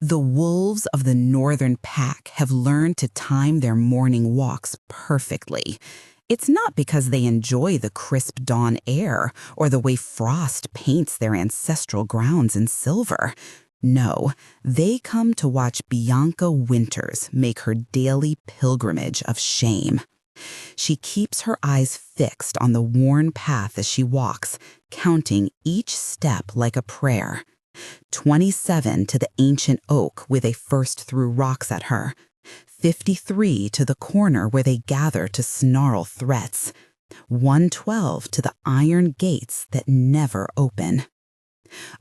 The wolves of the northern pack have learned to time their morning walks perfectly. It's not because they enjoy the crisp dawn air or the way frost paints their ancestral grounds in silver. No, they come to watch Bianca Winters make her daily pilgrimage of shame. She keeps her eyes fixed on the worn path as she walks, counting each step like a prayer. 27 to the ancient oak where they first threw rocks at her. 53 to the corner where they gather to snarl threats. 112 to the iron gates that never open.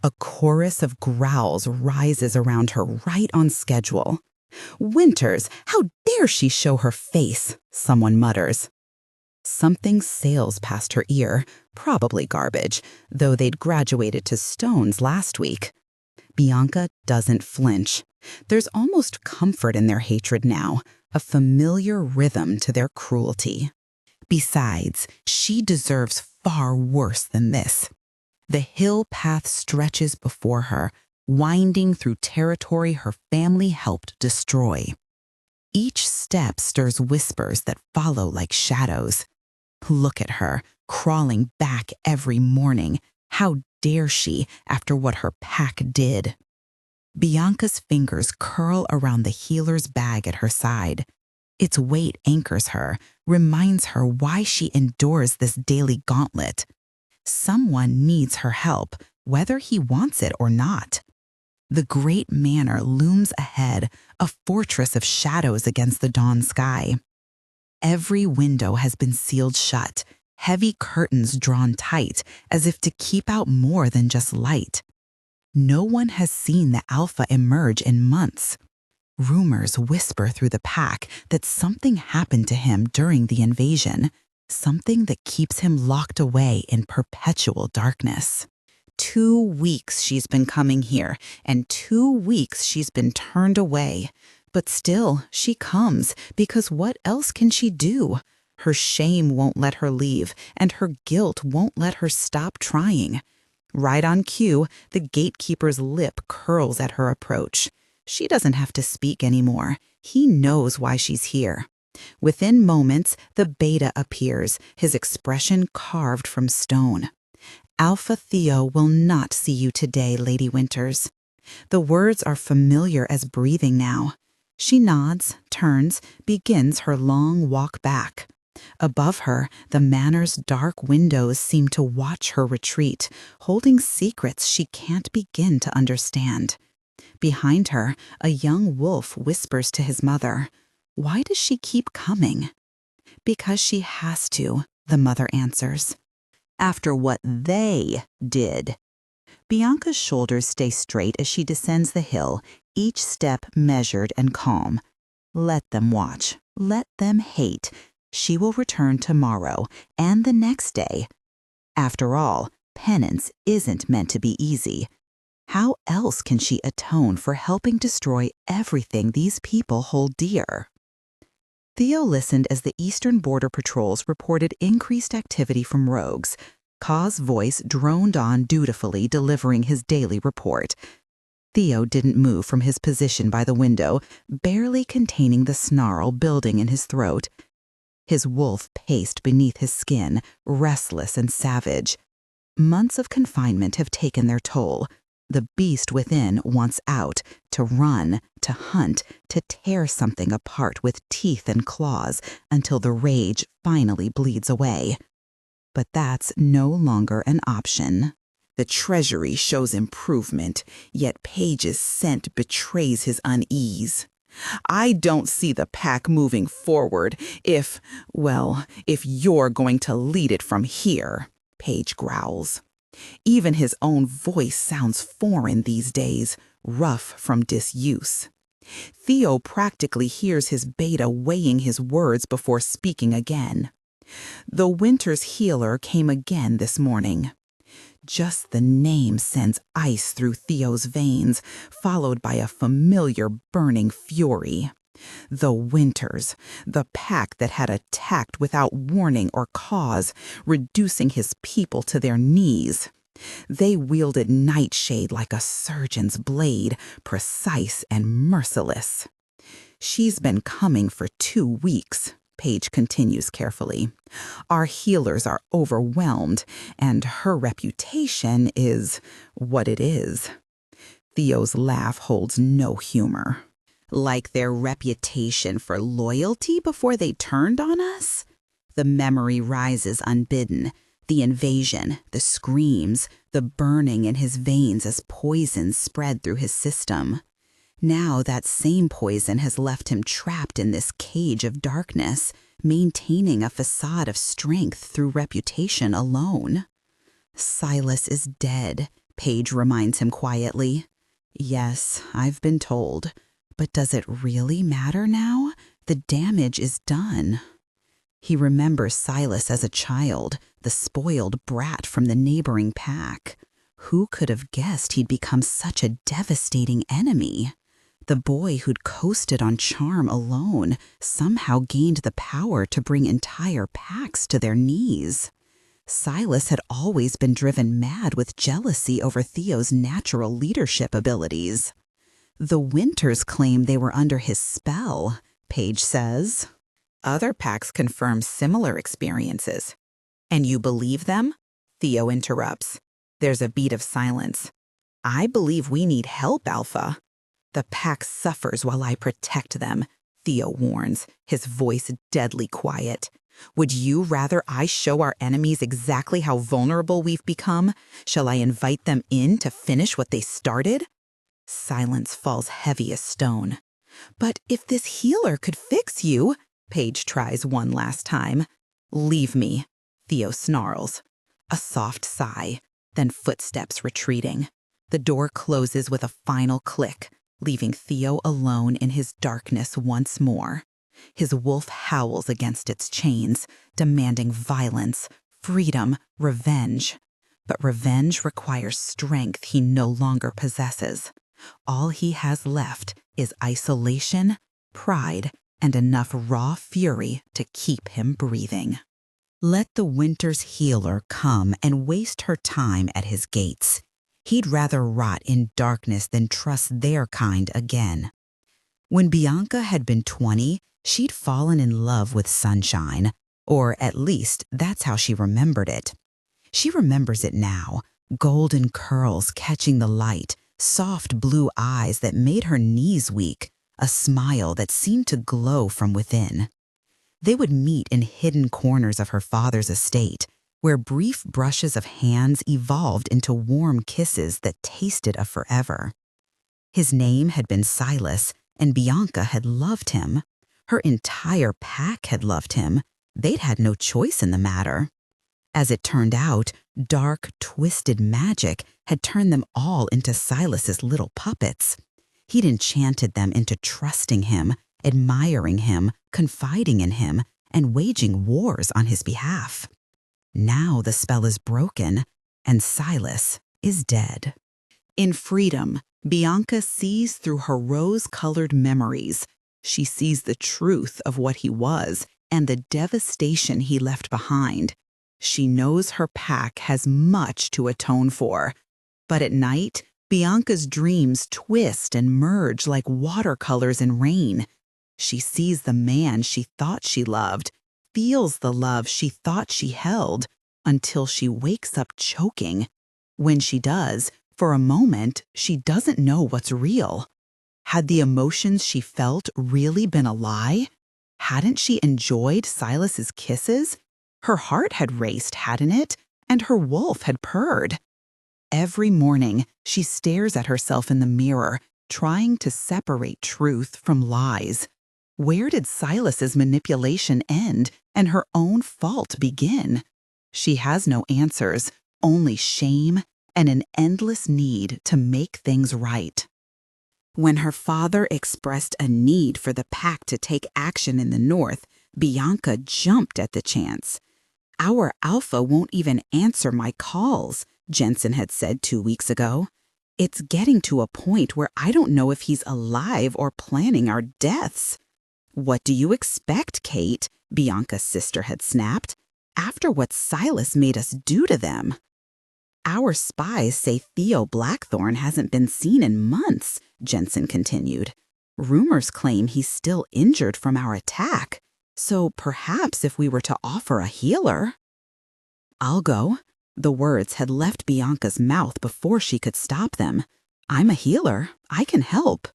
A chorus of growls rises around her right on schedule. "Winters, how dare she show her face?" someone mutters. Something sails past her ear, probably garbage, though they'd graduated to stones last week. Bianca doesn't flinch. There's almost comfort in their hatred now, a familiar rhythm to their cruelty. Besides, she deserves far worse than this. The hill path stretches before her, winding through territory her family helped destroy. Each step stirs whispers that follow like shadows. Look at her, crawling back every morning. How dare she, after what her pack did? Bianca's fingers curl around the healer's bag at her side. Its weight anchors her, reminds her why she endures this daily gauntlet. Someone needs her help, whether he wants it or not. The great manor looms ahead, a fortress of shadows against the dawn sky. Every window has been sealed shut, heavy curtains drawn tight, as if to keep out more than just light. No one has seen the alpha emerge in months. Rumors whisper through the pack that something happened to him during the invasion, something that keeps him locked away in perpetual darkness. 2 weeks she's been coming here, and 2 weeks she's been turned away. But still, she comes, because what else can she do? Her shame won't let her leave, and her guilt won't let her stop trying. Right on cue, the gatekeeper's lip curls at her approach. She doesn't have to speak anymore. He knows why she's here. Within moments, the beta appears, his expression carved from stone. "Alpha Theo will not see you today, Lady Winters." The words are familiar as breathing now. She nods, turns, begins her long walk back. Above her, the manor's dark windows seem to watch her retreat, holding secrets she can't begin to understand. Behind her, a young wolf whispers to his mother, "Why does she keep coming?" "Because she has to," the mother answers. "After what they did." Bianca's shoulders stay straight as she descends the hill, each step measured and calm. Let them watch. Let them hate. She will return tomorrow and the next day. After all, penance isn't meant to be easy. How else can she atone for helping destroy everything these people hold dear? Theo listened as the eastern border patrols reported increased activity from rogues. Ka's voice droned on dutifully, delivering his daily report. Theo didn't move from his position by the window, barely containing the snarl building in his throat. His wolf paced beneath his skin, restless and savage. Months of confinement have taken their toll. The beast within wants out, to run, to hunt, to tear something apart with teeth and claws until the rage finally bleeds away. But that's no longer an option. The treasury shows improvement, yet Page's scent betrays his unease. "I don't see the pack moving forward if you're going to lead it from here," Page growls. Even his own voice sounds foreign these days, rough from disuse. Theo practically hears his beta weighing his words before speaking again. The Winters healer came again this morning. Just the name sends ice through Theo's veins, followed by a familiar burning fury. The Winters, the pack that had attacked without warning or cause, reducing his people to their knees. They wielded nightshade like a surgeon's blade, precise and merciless. She's been coming for 2 weeks, Paige continues carefully. Our healers are overwhelmed, and her reputation is what it is. Theo's laugh holds no humor. Like their reputation for loyalty before they turned on us? The memory rises unbidden. The invasion, the screams, the burning in his veins as poison spread through his system. Now that same poison has left him trapped in this cage of darkness, maintaining a facade of strength through reputation alone. Silas is dead, Paige reminds him quietly. Yes, I've been told. But does it really matter now? The damage is done. He remembers Silas as a child, the spoiled brat from the neighboring pack. Who could have guessed he'd become such a devastating enemy? The boy who'd coasted on charm alone somehow gained the power to bring entire packs to their knees. Silas had always been driven mad with jealousy over Theo's natural leadership abilities. The Winters claim they were under his spell, Paige says. Other packs confirm similar experiences. And you believe them? Theo interrupts. There's a beat of silence. I believe we need help, Alpha. The pack suffers while I protect them, Theo warns, his voice deadly quiet. Would you rather I show our enemies exactly how vulnerable we've become? Shall I invite them in to finish what they started? Silence falls heavy as stone. But if this healer could fix you, Paige tries one last time. Leave me, Theo snarls. A soft sigh, then footsteps retreating. The door closes with a final click, leaving Theo alone in his darkness once more. His wolf howls against its chains, demanding violence, freedom, revenge. But revenge requires strength he no longer possesses. All he has left is isolation, pride, and enough raw fury to keep him breathing. Let the Winters healer come and waste her time at his gates. He'd rather rot in darkness than trust their kind again. When Bianca had been 20, she'd fallen in love with sunshine, or at least that's how she remembered it. She remembers it now, golden curls catching the light, soft blue eyes that made her knees weak, a smile that seemed to glow from within. They would meet in hidden corners of her father's estate, where brief brushes of hands evolved into warm kisses that tasted of forever. His name had been Silas, and Bianca had loved him. Her entire pack had loved him. They'd had no choice in the matter. As it turned out, dark, twisted magic had turned them all into Silas's little puppets. He'd enchanted them into trusting him, admiring him, confiding in him, and waging wars on his behalf. Now the spell is broken, and Silas is dead. In freedom, Bianca sees through her rose-colored memories. She sees the truth of what he was and the devastation he left behind. She knows her pack has much to atone for. But at night, Bianca's dreams twist and merge like watercolors in rain. She sees the man she thought she loved, feels the love she thought she held, until she wakes up choking. When she does, for a moment, she doesn't know what's real. Had the emotions she felt really been a lie? Hadn't she enjoyed Silas's kisses? Her heart had raced, hadn't it? And her wolf had purred. Every morning, she stares at herself in the mirror, trying to separate truth from lies. Where did Silas's manipulation end and her own fault begin? She has no answers, only shame and an endless need to make things right. When her father expressed a need for the pack to take action in the north, Bianca jumped at the chance. Our Alpha won't even answer my calls, Jensen had said 2 weeks ago. It's getting to a point where I don't know if he's alive or planning our deaths. What do you expect, Kate? Bianca's sister had snapped. After what Silas made us do to them. Our spies say Theo Blackthorne hasn't been seen in months, Jensen continued. Rumors claim he's still injured from our attack. So perhaps if we were to offer a healer. I'll go. The words had left Bianca's mouth before she could stop them. I'm a healer. I can help.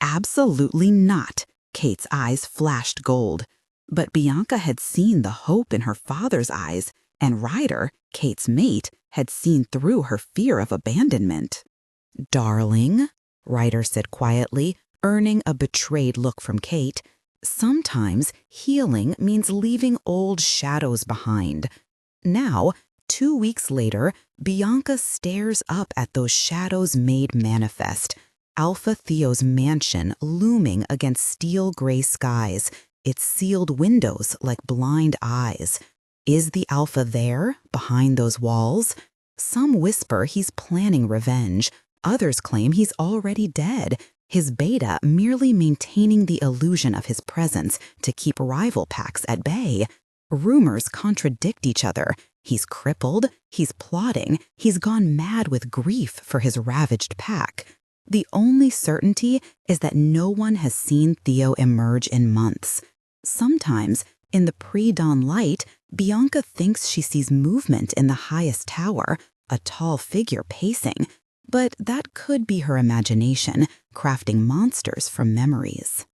Absolutely not. Kate's eyes flashed gold. But Bianca had seen the hope in her father's eyes, and Ryder, Kate's mate, had seen through her fear of abandonment. Darling, Ryder said quietly, earning a betrayed look from Kate, sometimes healing means leaving old shadows behind. Now, 2 weeks later, Bianca stares up at those shadows made manifest. Alpha Theo's mansion looming against steel gray skies, its sealed windows like blind eyes. Is the Alpha there, behind those walls? Some whisper he's planning revenge. Others claim he's already dead, his beta merely maintaining the illusion of his presence to keep rival packs at bay. Rumors contradict each other. He's crippled, he's plotting, he's gone mad with grief for his ravaged pack. The only certainty is that no one has seen Theo emerge in months. Sometimes, in the pre-dawn light, Bianca thinks she sees movement in the highest tower, a tall figure pacing, but that could be her imagination, crafting monsters from memories.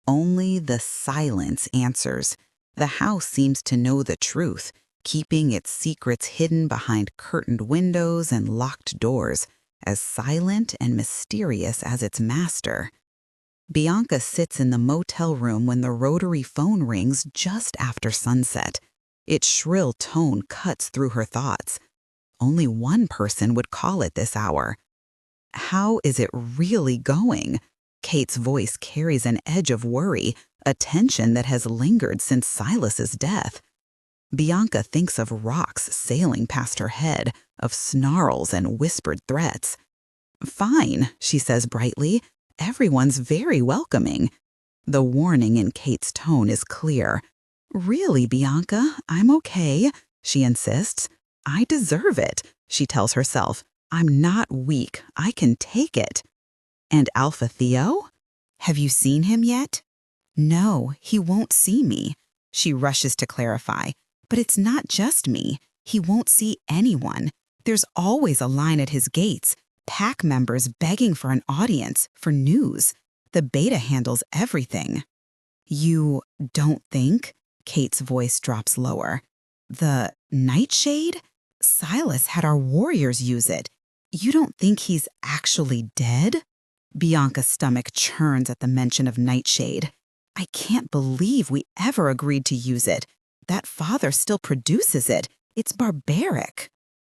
Only the silence answers. The house seems to know the truth, keeping its secrets hidden behind curtained windows and locked doors, as silent and mysterious as its master. Bianca sits in the motel room when the rotary phone rings just after sunset. Its shrill tone cuts through her thoughts. Only one person would call at this hour. How is it really going? Kate's voice carries an edge of worry, a tension that has lingered since Silas's death. Bianca thinks of rocks sailing past her head, of snarls and whispered threats. Fine, she says brightly. Everyone's very welcoming. The warning in Kate's tone is clear. Really, Bianca, I'm okay, she insists. I deserve it, she tells herself. I'm not weak. I can take it. And Alpha Theo? Have you seen him yet? No, he won't see me. She rushes to clarify. But it's not just me. He won't see anyone. There's always a line at his gates, pack members begging for an audience, for news. The beta handles everything. You don't think? Kate's voice drops lower. The nightshade? Silas had our warriors use it. You don't think he's actually dead? Bianca's stomach churns at the mention of nightshade. I can't believe we ever agreed to use it. That father still produces it. It's barbaric.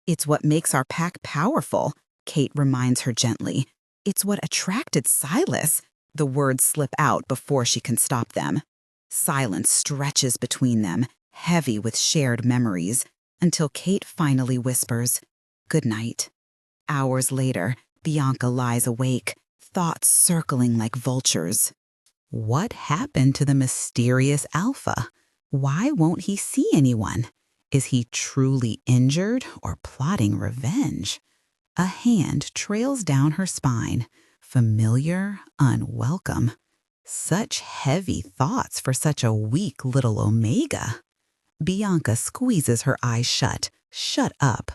It's what makes our pack powerful, Kate reminds her gently. It's what attracted Silas. The words slip out before she can stop them. Silence stretches between them, heavy with shared memories, until Kate finally whispers, "Good night." Hours later, Bianca lies awake, thoughts circling like vultures. What happened to the mysterious Alpha? Why won't he see anyone? Is he truly injured or plotting revenge? A hand trails down her spine, familiar, unwelcome. Such heavy thoughts for such a weak little Omega. Bianca squeezes her eyes shut. Shut up.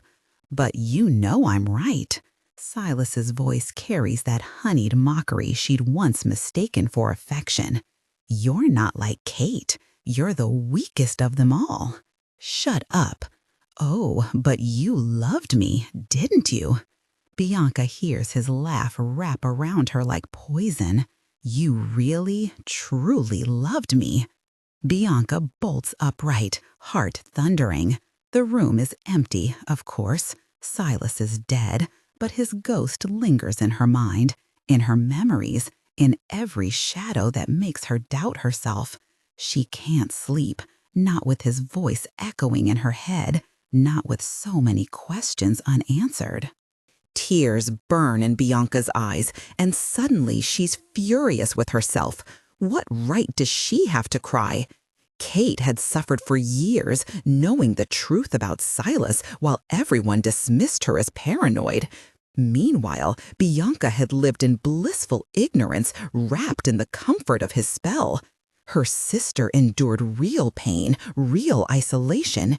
But you know I'm right. Silas's voice carries that honeyed mockery she'd once mistaken for affection. You're not like Kate. You're the weakest of them all. Shut up. Oh, but you loved me, didn't you? Bianca hears his laugh wrap around her like poison. You really, truly loved me. Bianca bolts upright, heart thundering. The room is empty, of course. Silas is dead, but his ghost lingers in her mind, in her memories, in every shadow that makes her doubt herself. She can't sleep, not with his voice echoing in her head, not with so many questions unanswered. Tears burn in Bianca's eyes, and suddenly she's furious with herself. What right does she have to cry? Kate had suffered for years knowing the truth about Silas while everyone dismissed her as paranoid. Meanwhile, Bianca had lived in blissful ignorance, wrapped in the comfort of his spell. Her sister endured real pain, real isolation.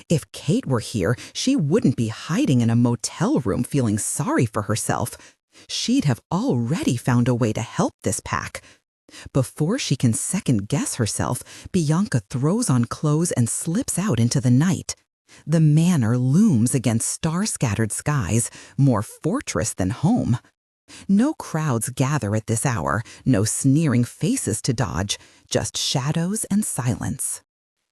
If Kate were here, she wouldn't be hiding in a motel room feeling sorry for herself. She'd have already found a way to help this pack. Before she can second-guess herself, Bianca throws on clothes and slips out into the night. The manor looms against star-scattered skies, more fortress than home. No crowds gather at this hour, no sneering faces to dodge, just shadows and silence.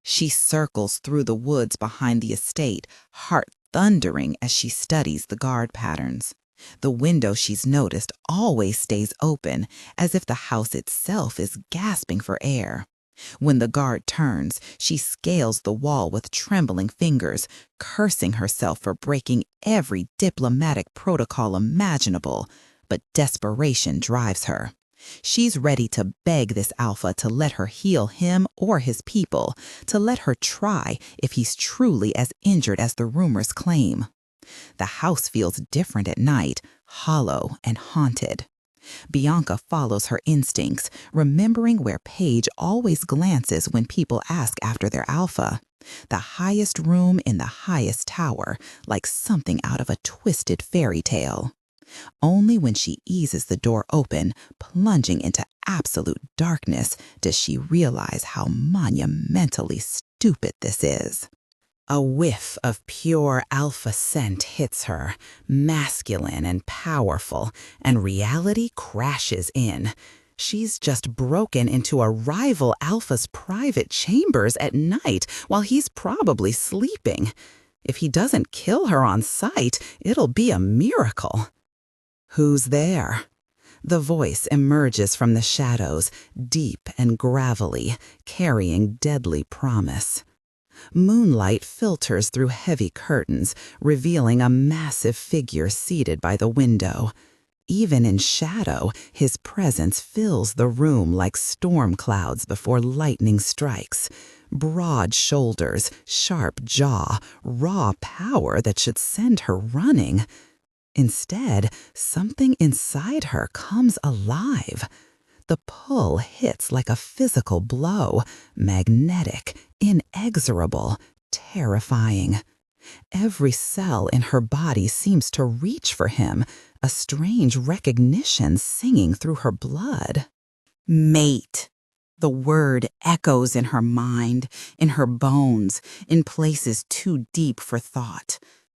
She circles through the woods behind the estate, heart thundering as she studies the guard patterns. The window she's noticed always stays open, as if the house itself is gasping for air. When the guard turns, she scales the wall with trembling fingers, cursing herself for breaking every diplomatic protocol imaginable. But desperation drives her. She's ready to beg this alpha to let her heal him or his people, to let her try if he's truly as injured as the rumors claim. The house feels different at night, hollow and haunted. Bianca follows her instincts, remembering where Paige always glances when people ask after their alpha. The highest room in the highest tower, like something out of a twisted fairy tale. Only when she eases the door open, plunging into absolute darkness, does she realize how monumentally stupid this is. A whiff of pure alpha scent hits her, masculine and powerful, and reality crashes in. She's just broken into a rival alpha's private chambers at night while he's probably sleeping. If he doesn't kill her on sight, it'll be a miracle. "Who's there?" The voice emerges from the shadows, deep and gravelly, carrying deadly promise. Moonlight filters through heavy curtains, revealing a massive figure seated by the window. Even in shadow, his presence fills the room like storm clouds before lightning strikes. Broad shoulders, sharp jaw, raw power that should send her running. Instead, something inside her comes alive. The pull hits like a physical blow, magnetic, inexorable, terrifying. Every cell in her body seems to reach for him, a strange recognition singing through her blood. Mate. The word echoes in her mind, in her bones, in places too deep for thought.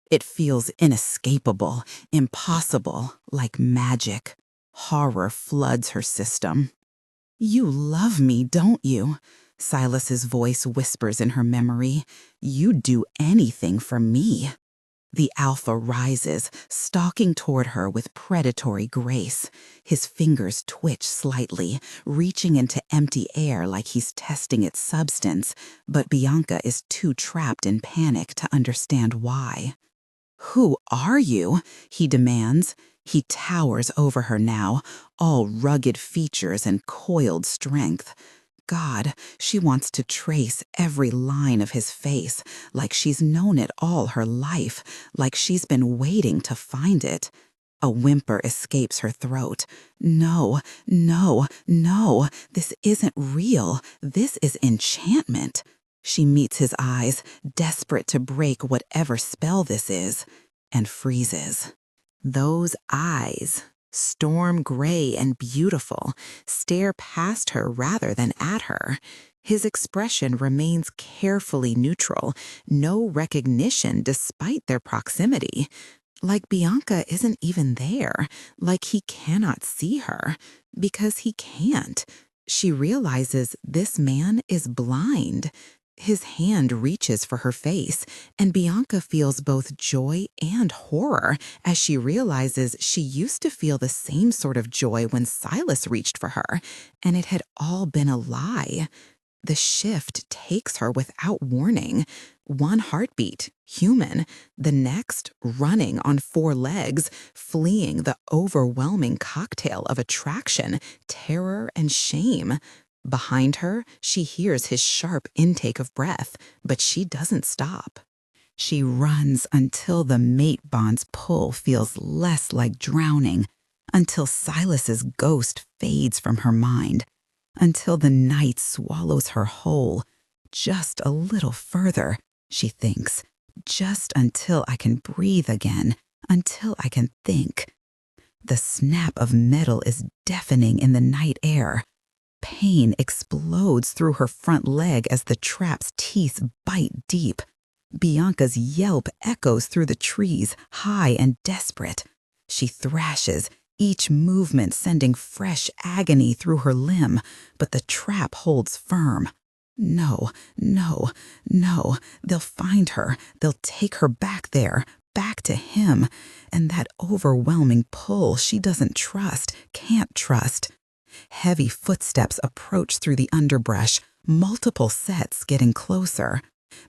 It feels inescapable, impossible, like magic. Horror floods her system. "You love me, don't you?" Silas's voice whispers in her memory. "You'd do anything for me." The alpha rises, stalking toward her with predatory grace. His fingers twitch slightly, reaching into empty air like he's testing its substance, but Bianca is too trapped in panic to understand why. "Who are you?" he demands. He towers over her now, all rugged features and coiled strength. God, she wants to trace every line of his face, like she's known it all her life, like she's been waiting to find it. A whimper escapes her throat. No, no, no, this isn't real. This is enchantment. She meets his eyes, desperate to break whatever spell this is, and freezes. Those eyes, storm gray and beautiful, stare past her rather than at her. His expression remains carefully neutral, no recognition despite their proximity. Like Bianca isn't even there, like he cannot see her, because he can't. She realizes this man is blind. His hand reaches for her face, and Bianca feels both joy and horror as she realizes she used to feel the same sort of joy when Silas reached for her, and it had all been a lie. The shift takes her without warning. One heartbeat, human, the next running on 4 legs, fleeing the overwhelming cocktail of attraction, terror, and shame. Behind her, she hears his sharp intake of breath, but she doesn't stop. She runs until the mate bond's pull feels less like drowning, until Silas's ghost fades from her mind, until the night swallows her whole. Just a little further, she thinks, just until I can breathe again, until I can think. The snap of metal is deafening in the night air. Pain explodes through her front leg as the trap's teeth bite deep. Bianca's yelp echoes through the trees, high and desperate. She thrashes, each movement sending fresh agony through her limb, but the trap holds firm. No, no, no, they'll find her. They'll take her back there, back to him. And that overwhelming pull she doesn't trust, can't trust. Heavy footsteps approach through the underbrush, multiple sets getting closer.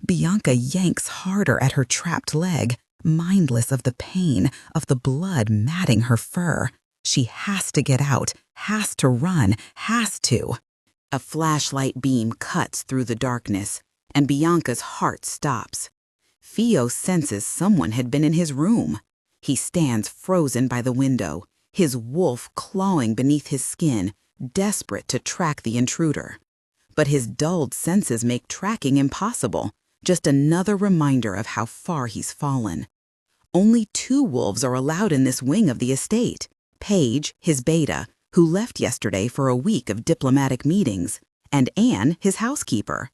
Bianca yanks harder at her trapped leg, mindless of the pain, of the blood matting her fur. She has to get out, has to run, has to. A flashlight beam cuts through the darkness, and Bianca's heart stops. Theo senses someone had been in his room. He stands frozen by the window, his wolf clawing beneath his skin, desperate to track the intruder. But his dulled senses make tracking impossible, just another reminder of how far he's fallen. Only 2 wolves are allowed in this wing of the estate. Paige, his beta, who left yesterday for a week of diplomatic meetings, and Anne, his housekeeper.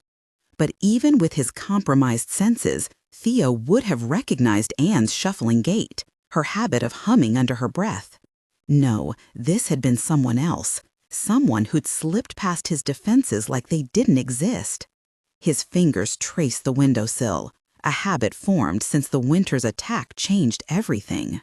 But even with his compromised senses, Theo would have recognized Anne's shuffling gait, her habit of humming under her breath. No, this had been someone else, someone who'd slipped past his defenses like they didn't exist. His fingers traced the windowsill, a habit formed since the Winters attack changed everything.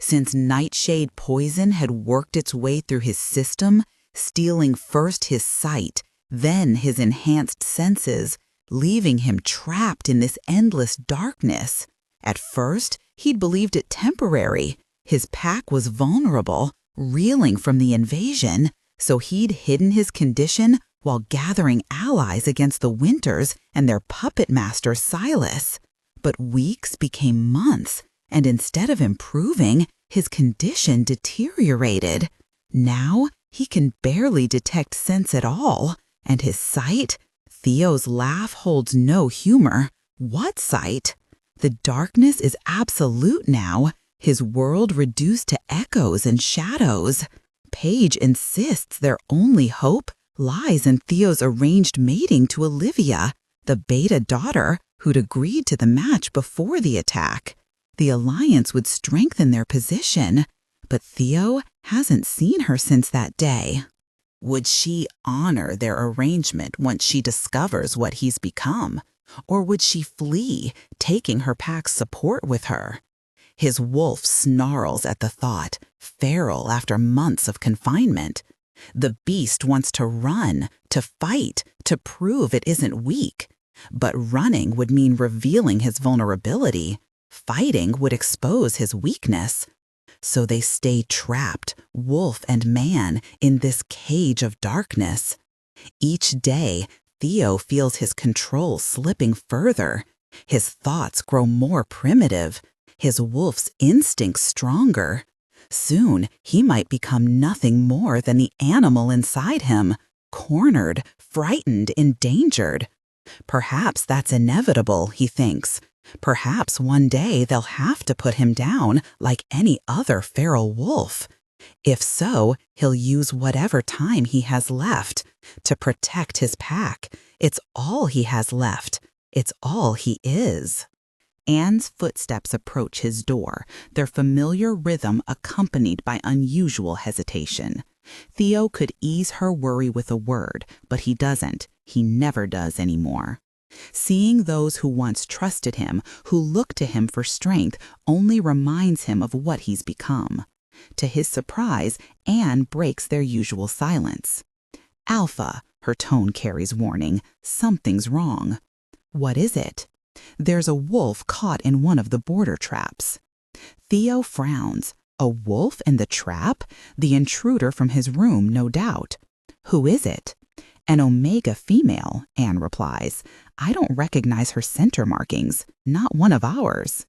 Since nightshade poison had worked its way through his system, stealing first his sight, then his enhanced senses, leaving him trapped in this endless darkness. At first, he'd believed it temporary. His pack was vulnerable, reeling from the invasion, so he'd hidden his condition while gathering allies against the Winters and their puppet master Silas. But weeks became months, and instead of improving, his condition deteriorated. Now, he can barely detect sense at all, and his sight? Theo's laugh holds no humor. What sight? The darkness is absolute now, his world reduced to echoes and shadows. Paige insists their only hope lies in Theo's arranged mating to Olivia, the beta daughter who'd agreed to the match before the attack. The alliance would strengthen their position, but Theo hasn't seen her since that day. Would she honor their arrangement once she discovers what he's become? Or would she flee, taking her pack's support with her? His wolf snarls at the thought, feral after months of confinement. The beast wants to run, to fight, to prove it isn't weak. But running would mean revealing his vulnerability. Fighting would expose his weakness. So they stay trapped, wolf and man, in this cage of darkness. Each day, Theo feels his control slipping further. His thoughts grow more primitive, his wolf's instincts stronger. Soon, he might become nothing more than the animal inside him, cornered, frightened, endangered. Perhaps that's inevitable, he thinks. Perhaps one day they'll have to put him down like any other feral wolf. If so, he'll use whatever time he has left to protect his pack. It's all he has left. It's all he is. Anne's footsteps approach his door, their familiar rhythm accompanied by unusual hesitation. Theo could ease her worry with a word, but he doesn't. He never does anymore. Seeing those who once trusted him, who look to him for strength, only reminds him of what he's become. To his surprise, Anne breaks their usual silence. "Alpha," her tone carries warning, "something's wrong." "What is it?" "There's a wolf caught in one of the border traps." Theo frowns. A wolf in the trap? The intruder from his room, no doubt. "Who is it?" An omega female, Anne replies. I don't recognize her center markings, not one of ours.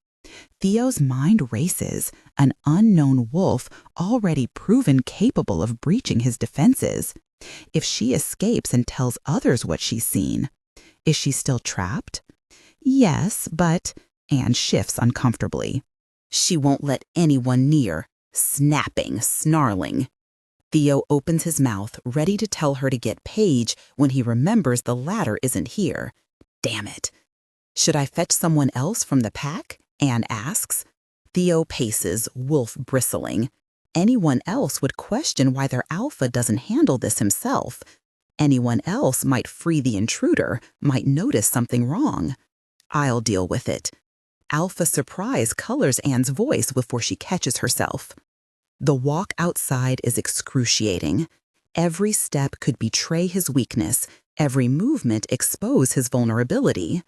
Theo's mind races, an unknown wolf already proven capable of breaching his defenses. If she escapes and tells others what she's seen, is she still trapped? Yes, but Anne shifts uncomfortably. She won't let anyone near, snapping, snarling. Theo opens his mouth, ready to tell her to get Paige when he remembers the latter isn't here. Damn it. Should I fetch someone else from the pack? Anne asks. Theo paces, wolf bristling. Anyone else would question why their alpha doesn't handle this himself. Anyone else might free the intruder, might notice something wrong. I'll deal with it. Alpha surprise colors Anne's voice before she catches herself. The walk outside is excruciating. Every step could betray his weakness, every movement expose his vulnerability.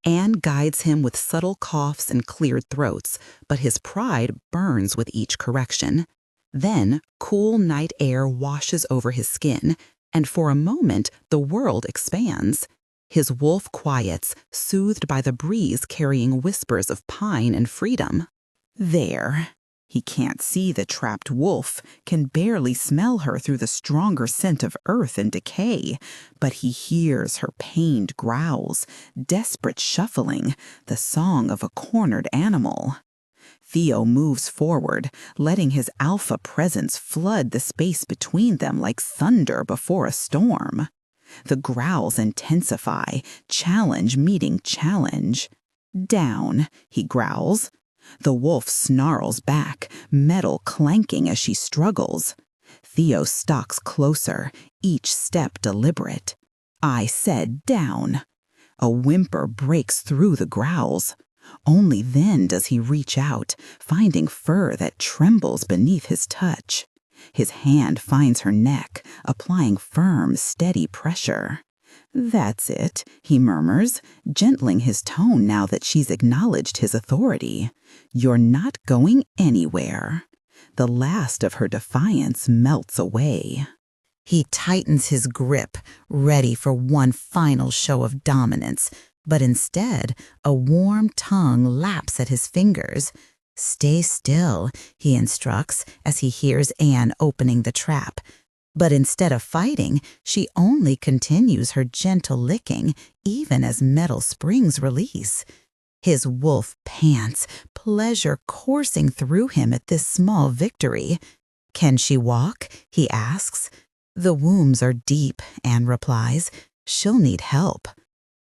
Anne guides him with subtle coughs and cleared throats, but his pride burns with each correction. Then, cool night air washes over his skin, and for a moment the world expands. His wolf quiets, soothed by the breeze carrying whispers of pine and freedom. There. He can't see the trapped wolf, can barely smell her through the stronger scent of earth and decay, but he hears her pained growls, desperate shuffling, the song of a cornered animal. Theo moves forward, letting his alpha presence flood the space between them like thunder before a storm. The growls intensify, challenge meeting challenge. Down, he growls. The wolf snarls back, metal clanking as she struggles. Theo stalks closer, each step deliberate. I said down. A whimper breaks through the growls. Only then does he reach out, finding fur that trembles beneath his touch. His hand finds her neck, applying firm, steady pressure. That's it, he murmurs, gentling his tone now that she's acknowledged his authority. You're not going anywhere. The last of her defiance melts away. He tightens his grip, ready for one final show of dominance, but instead, a warm tongue laps at his fingers. Stay still, he instructs as he hears Anne opening the trap. But instead of fighting, she only continues her gentle licking, even as metal springs release. His wolf pants, pleasure coursing through him at this small victory. Can she walk? He asks. The wounds are deep, Anne replies. She'll need help.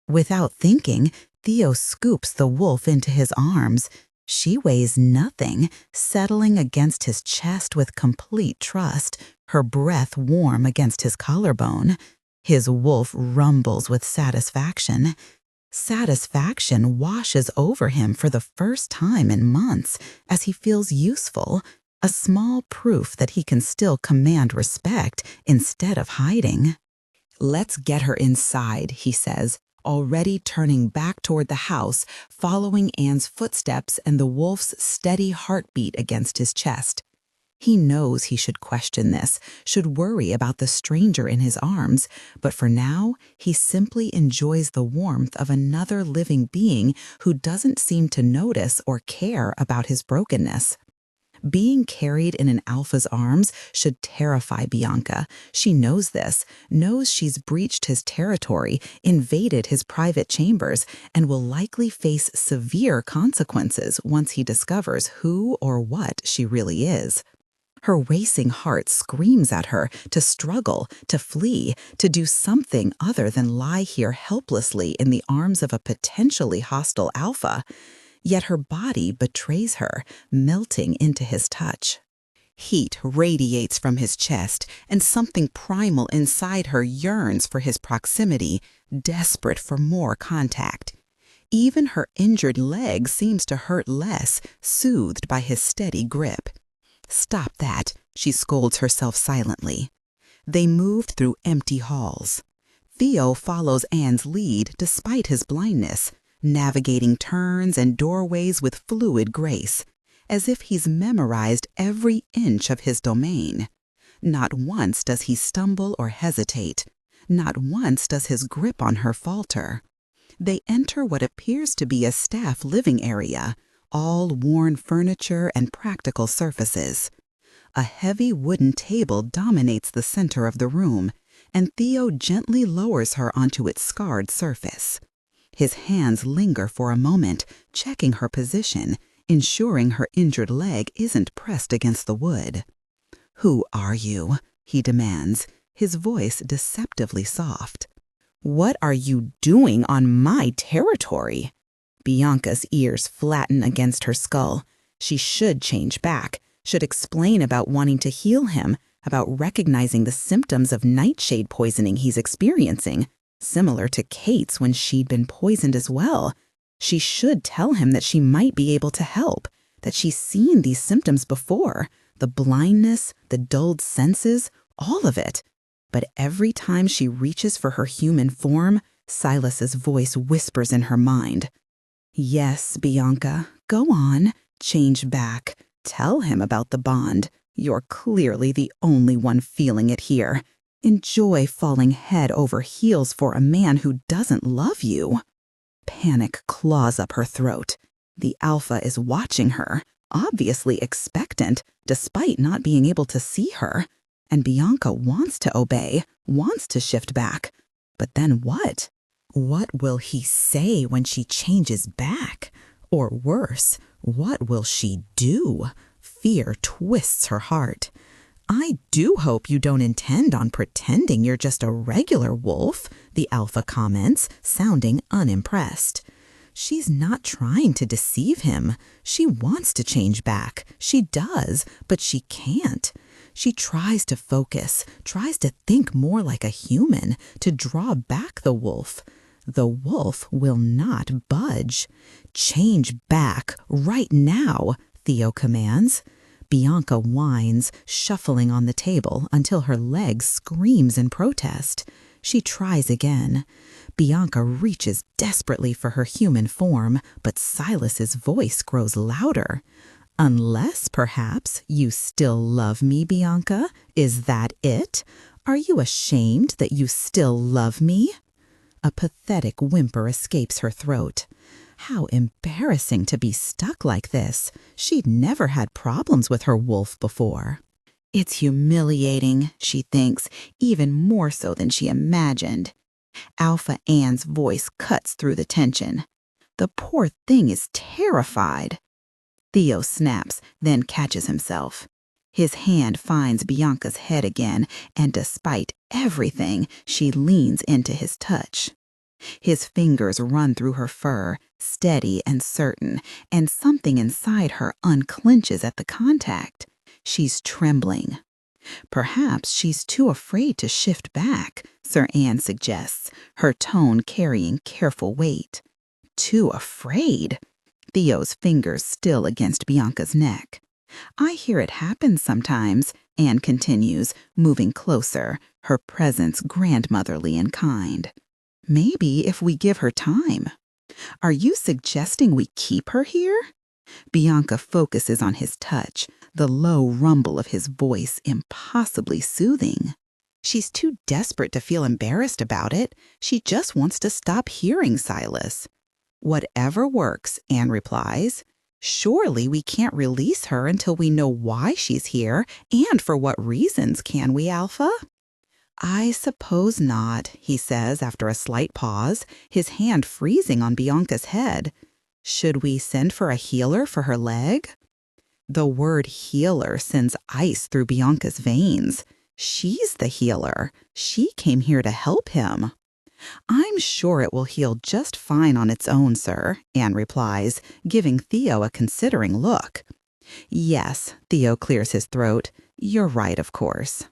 Without thinking, Theo scoops the wolf into his arms. She weighs nothing, settling against his chest with complete trust, her breath warm against his collarbone. His wolf rumbles with satisfaction. Satisfaction washes over him for the first time in months as he feels useful, a small proof that he can still command respect instead of hiding. Let's get her inside, he says, already turning back toward the house, following Anne's footsteps and the wolf's steady heartbeat against his chest. He knows he should question this, should worry about the stranger in his arms, but for now, he simply enjoys the warmth of another living being who doesn't seem to notice or care about his brokenness. Being carried in an alpha's arms should terrify Bianca. She knows this, knows she's breached his territory, invaded his private chambers, and will likely face severe consequences once he discovers who or what she really is. Her racing heart screams at her to struggle, to flee, to do something other than lie here helplessly in the arms of a potentially hostile alpha. Yet her body betrays her, melting into his touch. Heat radiates from his chest, and something primal inside her yearns for his proximity, desperate for more contact. Even her injured leg seems to hurt less, soothed by his steady grip. Stop that, she scolds herself silently. They moved through empty halls. Theo follows Anne's lead despite his blindness, navigating turns and doorways with fluid grace, as if he's memorized every inch of his domain. Not once does he stumble or hesitate. Not once does his grip on her falter. They enter what appears to be a staff living area, all worn furniture and practical surfaces. A heavy wooden table dominates the center of the room, and Theo gently lowers her onto its scarred surface. His hands linger for a moment, checking her position, ensuring her injured leg isn't pressed against the wood. "Who are you?" he demands, his voice deceptively soft. "What are you doing on my territory?" Bianca's ears flatten against her skull. She should change back, should explain about wanting to heal him, about recognizing the symptoms of nightshade poisoning he's experiencing, similar to Kate's when she'd been poisoned as well. She should tell him that she might be able to help, that she's seen these symptoms before, the blindness, the dulled senses, all of it. But every time she reaches for her human form, Silas's voice whispers in her mind. "Yes, Bianca, go on, change back. Tell him about the bond. You're clearly the only one feeling it here. Enjoy falling head over heels for a man who doesn't love you." Panic claws up her throat. The alpha is watching her, obviously expectant, despite not being able to see her. And Bianca wants to obey, wants to shift back. But then what? What will he say when she changes back? Or worse, what will she do? Fear twists her heart. "I do hope you don't intend on pretending you're just a regular wolf," the alpha comments, sounding unimpressed. She's not trying to deceive him. She wants to change back. She does, but she can't. She tries to focus, tries to think more like a human, to draw back the wolf. The wolf will not budge. "Change back, right now," Theo commands. Bianca whines, shuffling on the table until her leg screams in protest. She tries again. Bianca reaches desperately for her human form, but Silas's voice grows louder. "Unless, perhaps, you still love me, Bianca? Is that it? Are you ashamed that you still love me?" A pathetic whimper escapes her throat. How embarrassing to be stuck like this. She'd never had problems with her wolf before. It's humiliating, she thinks, even more so than she imagined. Alpha Anne's voice cuts through the tension. The poor thing is terrified. Theo snaps, then catches himself. His hand finds Bianca's head again, and despite everything, she leans into his touch. His fingers run through her fur, steady and certain, and something inside her unclenches at the contact. She's trembling. Perhaps she's too afraid to shift back, Sir Anne suggests, her tone carrying careful weight. Too afraid? Theo's fingers still against Bianca's neck. "I hear it happen sometimes," Anne continues, moving closer, her presence grandmotherly and kind. "Maybe if we give her time." "Are you suggesting we keep her here?" Bianca focuses on his touch, the low rumble of his voice impossibly soothing. She's too desperate to feel embarrassed about it. She just wants to stop hearing Silas. "Whatever works," Anne replies. "Surely we can't release her until we know why she's here and for what reasons, can we, Alpha?" "I suppose not," he says after a slight pause, his hand freezing on Bianca's head. "Should we send for a healer for her leg?" The word healer sends ice through Bianca's veins. She's the healer. She came here to help him. "I'm sure it will heal just fine on its own, sir," Anne replies, giving Theo a considering look. "Yes," Theo clears his throat. "You're right, of course."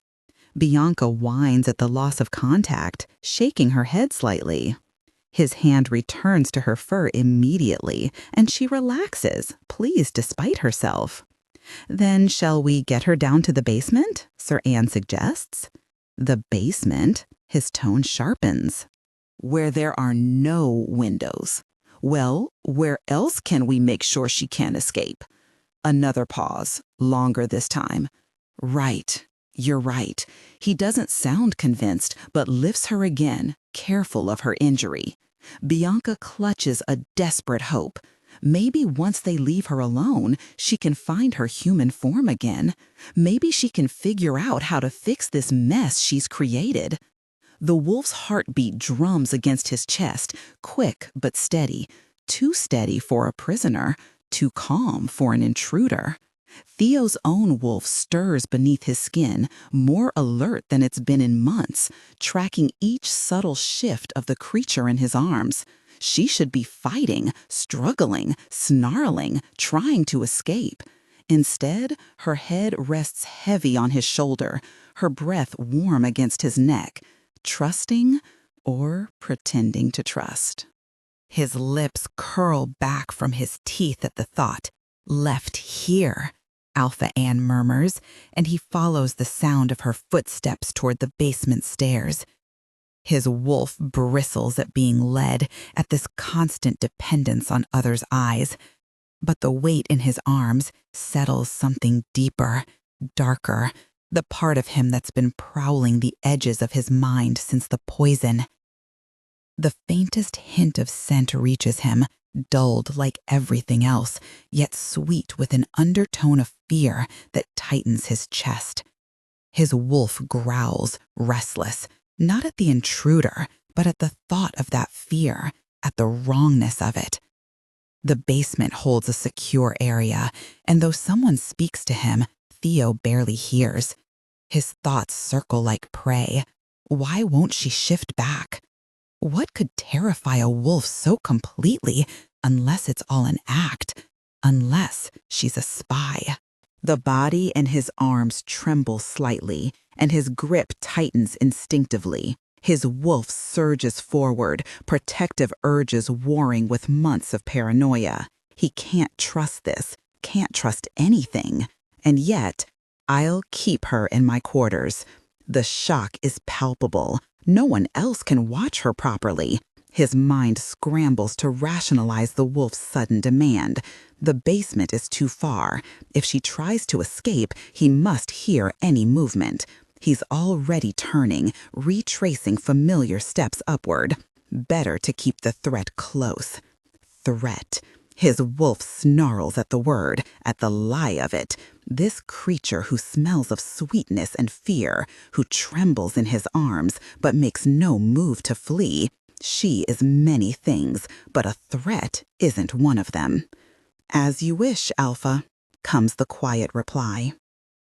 Bianca whines at the loss of contact, shaking her head slightly. His hand returns to her fur immediately, and she relaxes, pleased despite herself. "Then shall we get her down to the basement?" Sir Anne suggests. "The basement?" His tone sharpens. "Where there are no windows. Well, where else can we make sure she can't escape?" Another pause, longer this time. "Right. You're right. He doesn't sound convinced, but lifts her again, careful of her injury. Bianca clutches a desperate hope. Maybe once they leave her alone, she can find her human form again. Maybe she can figure out how to fix this mess she's created. The wolf's heartbeat drums against his chest, quick but steady. Too steady for a prisoner, too calm for an intruder. Theo's own wolf stirs beneath his skin, more alert than it's been in months, tracking each subtle shift of the creature in his arms. She should be fighting, struggling, snarling, trying to escape. Instead, her head rests heavy on his shoulder, her breath warm against his neck, trusting or pretending to trust. His lips curl back from his teeth at the thought. Left here, Alpha Ann murmurs, and he follows the sound of her footsteps toward the basement stairs. His wolf bristles at being led, at this constant dependence on others' eyes. But the weight in his arms settles something deeper, darker, the part of him that's been prowling the edges of his mind since the poison. The faintest hint of scent reaches him, dulled like everything else, yet sweet with an undertone of fear that tightens his chest. His wolf growls, restless, not at the intruder, but at the thought of that fear, at the wrongness of it. The basement holds a secure area, and though someone speaks to him, Theo barely hears. His thoughts circle like prey. Why won't she shift back? What could terrify a wolf so completely, unless it's all an act, unless she's a spy? The body in his arms trembles slightly, and his grip tightens instinctively. His wolf surges forward, protective urges warring with months of paranoia. He can't trust this, can't trust anything. And yet, I'll keep her in my quarters. The shock is palpable. No one else can watch her properly. His mind scrambles to rationalize the wolf's sudden demand. The basement is too far. If she tries to escape, he must hear any movement. He's already turning, retracing familiar steps upward. Better to keep the threat close. Threat. His wolf snarls at the word, at the lie of it. This creature who smells of sweetness and fear, who trembles in his arms but makes no move to flee. She is many things, but a threat isn't one of them. As you wish, Alpha, comes the quiet reply.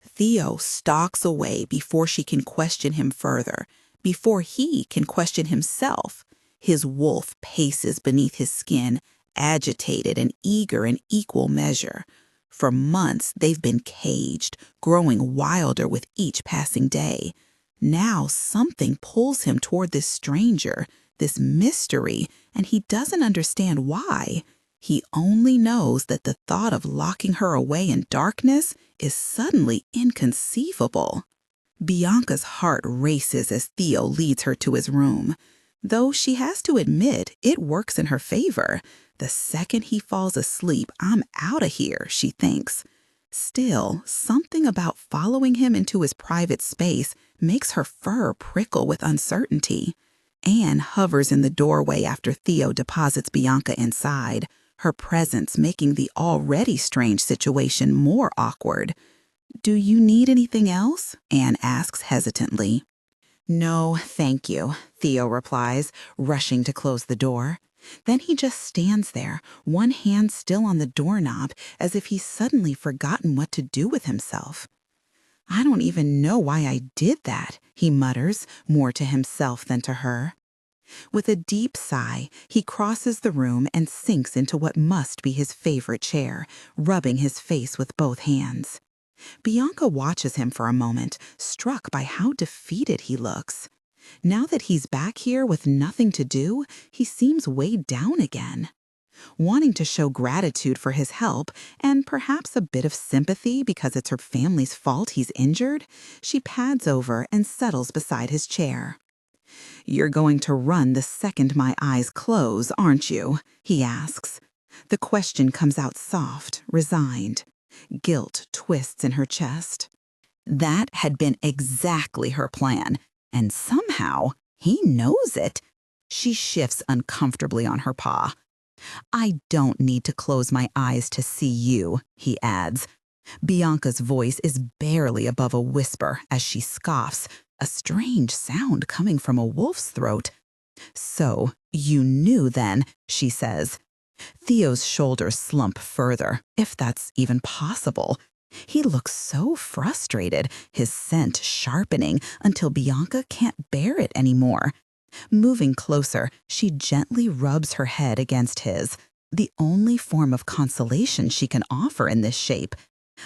Theo stalks away before she can question him further, before he can question himself. His wolf paces beneath his skin, agitated and eager in equal measure. For months, they've been caged, growing wilder with each passing day. Now something pulls him toward this stranger, this mystery, and he doesn't understand why. He only knows that the thought of locking her away in darkness is suddenly inconceivable. Bianca's heart races as Theo leads her to his room. Though she has to admit it works in her favor. The second he falls asleep, I'm out of here, she thinks. Still, something about following him into his private space makes her fur prickle with uncertainty. Anne hovers in the doorway after Theo deposits Bianca inside, her presence making the already strange situation more awkward. "Do you need anything else?" Anne asks hesitantly. "No, thank you," Theo replies, rushing to close the door. Then he just stands there, one hand still on the doorknob, as if he's suddenly forgotten what to do with himself. "I don't even know why I did that," he mutters, more to himself than to her. With a deep sigh, he crosses the room and sinks into what must be his favorite chair, rubbing his face with both hands. Bianca watches him for a moment, struck by how defeated he looks. Now that he's back here with nothing to do, he seems weighed down again. Wanting to show gratitude for his help, and perhaps a bit of sympathy because it's her family's fault he's injured, she pads over and settles beside his chair. "You're going to run the second my eyes close, aren't you?" he asks. The question comes out soft, resigned. Guilt twists in her chest. That had been exactly her plan, and somehow he knows it. She shifts uncomfortably on her paw. I don't need to close my eyes to see you, he adds. Bianca's voice is barely above a whisper as she scoffs, a strange sound coming from a wolf's throat. So, you knew then, she says. Theo's shoulders slump further, if that's even possible. He looks so frustrated, his scent sharpening until Bianca can't bear it anymore. Moving closer, she gently rubs her head against his, the only form of consolation she can offer in this shape.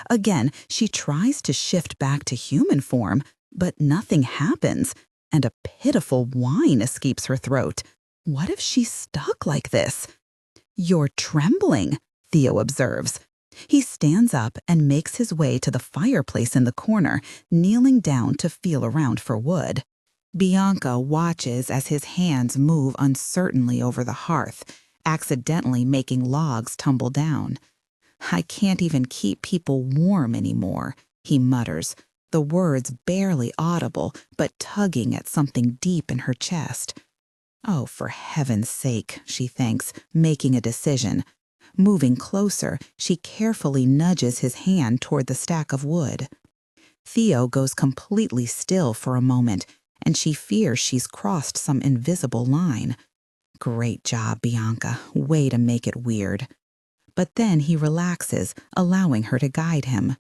Again, she tries to shift back to human form, but nothing happens, and a pitiful whine escapes her throat. What if she's stuck like this? You're trembling, Theo observes. He stands up and makes his way to the fireplace in the corner, kneeling down to feel around for wood. Bianca watches as his hands move uncertainly over the hearth, accidentally making logs tumble down. I can't even keep people warm anymore, he mutters, the words barely audible but tugging at something deep in her chest. Oh, for heaven's sake, she thinks, making a decision. Moving closer, she carefully nudges his hand toward the stack of wood. Theo goes completely still for a moment, and she fears she's crossed some invisible line. Great job, Bianca. Way to make it weird. But then he relaxes, allowing her to guide him.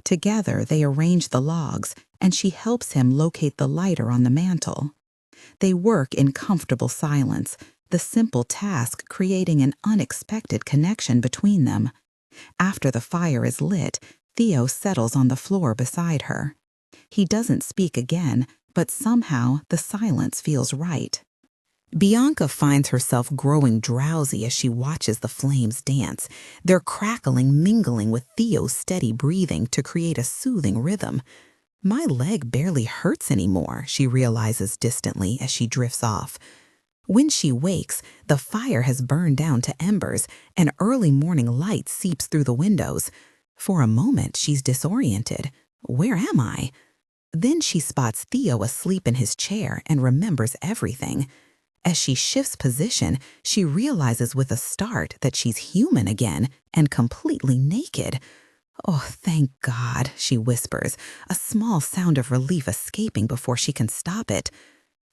Together, they arrange the logs, and she helps him locate the lighter on the mantel. They work in comfortable silence, the simple task creating an unexpected connection between them. After the fire is lit, Theo settles on the floor beside her. He doesn't speak again, but somehow the silence feels right. Bianca finds herself growing drowsy as she watches the flames dance, their crackling mingling with Theo's steady breathing to create a soothing rhythm. My leg barely hurts anymore, she realizes distantly as she drifts off. When she wakes, the fire has burned down to embers, and early morning light seeps through the windows. For a moment, she's disoriented. Where am I? Then she spots Theo asleep in his chair and remembers everything. As she shifts position, she realizes with a start that she's human again and completely naked. Oh, thank God, she whispers, a small sound of relief escaping before she can stop it.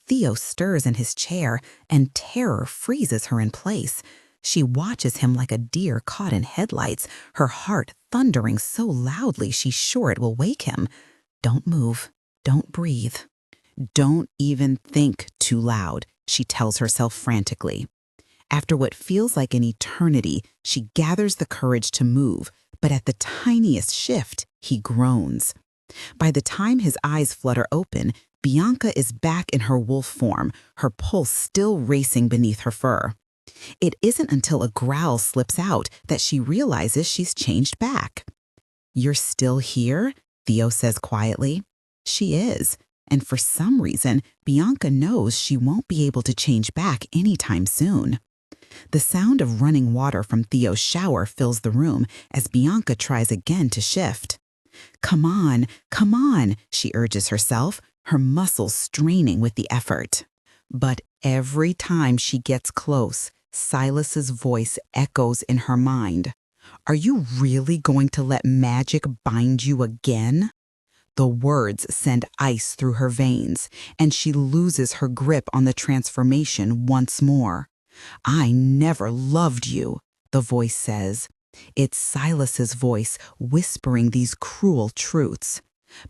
Theo stirs in his chair, and terror freezes her in place. She watches him like a deer caught in headlights, her heart thundering so loudly she's sure it will wake him. Don't move. Don't breathe. Don't even think too loud, she tells herself frantically. After what feels like an eternity, she gathers the courage to move, but at the tiniest shift, he groans. By the time his eyes flutter open, Bianca is back in her wolf form, her pulse still racing beneath her fur. It isn't until a growl slips out that she realizes she's changed back. You're still here? Theo says quietly. She is, and for some reason, Bianca knows she won't be able to change back anytime soon. The sound of running water from Theo's shower fills the room as Bianca tries again to shift. Come on, she urges herself, her muscles straining with the effort. But every time she gets close, Silas's voice echoes in her mind. Are you really going to let magic bind you again? The words send ice through her veins, and she loses her grip on the transformation once more. I never loved you, the voice says. It's Silas's voice whispering these cruel truths.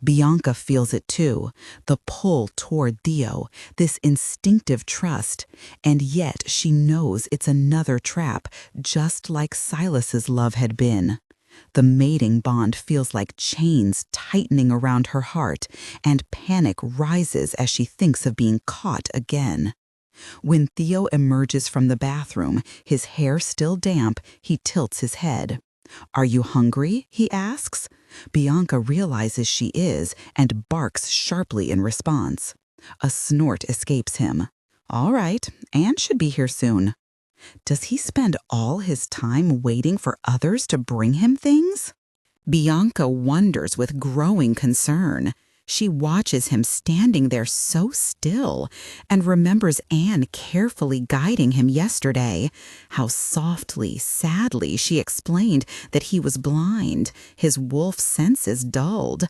Bianca feels it too, the pull toward Theo, this instinctive trust, and yet she knows it's another trap, just like Silas's love had been. The mating bond feels like chains tightening around her heart, and panic rises as she thinks of being caught again. When Theo emerges from the bathroom, his hair still damp, he tilts his head. Are you hungry? He asks. Bianca realizes she is and barks sharply in response. A snort escapes him. All right, Anne should be here soon. Does he spend all his time waiting for others to bring him things? Bianca wonders with growing concern. She watches him standing there so still and remembers Anne carefully guiding him yesterday. How softly, sadly she explained that he was blind, his wolf senses dulled.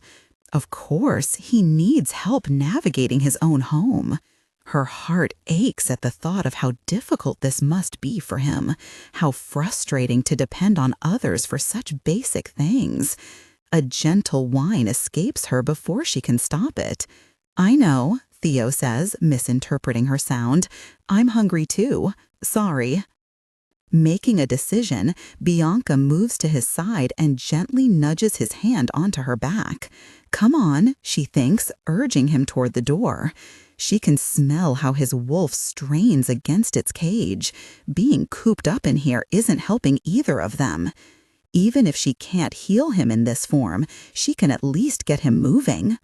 Of course, he needs help navigating his own home. Her heart aches at the thought of how difficult this must be for him, how frustrating to depend on others for such basic things. A gentle whine escapes her before she can stop it. "I know," Theo says, misinterpreting her sound. "I'm hungry too. Sorry." Making a decision, Bianca moves to his side and gently nudges his hand onto her back. "Come on," she thinks, urging him toward the door. She can smell how his wolf strains against its cage. Being cooped up in here isn't helping either of them. Even if she can't heal him in this form, she can at least get him moving.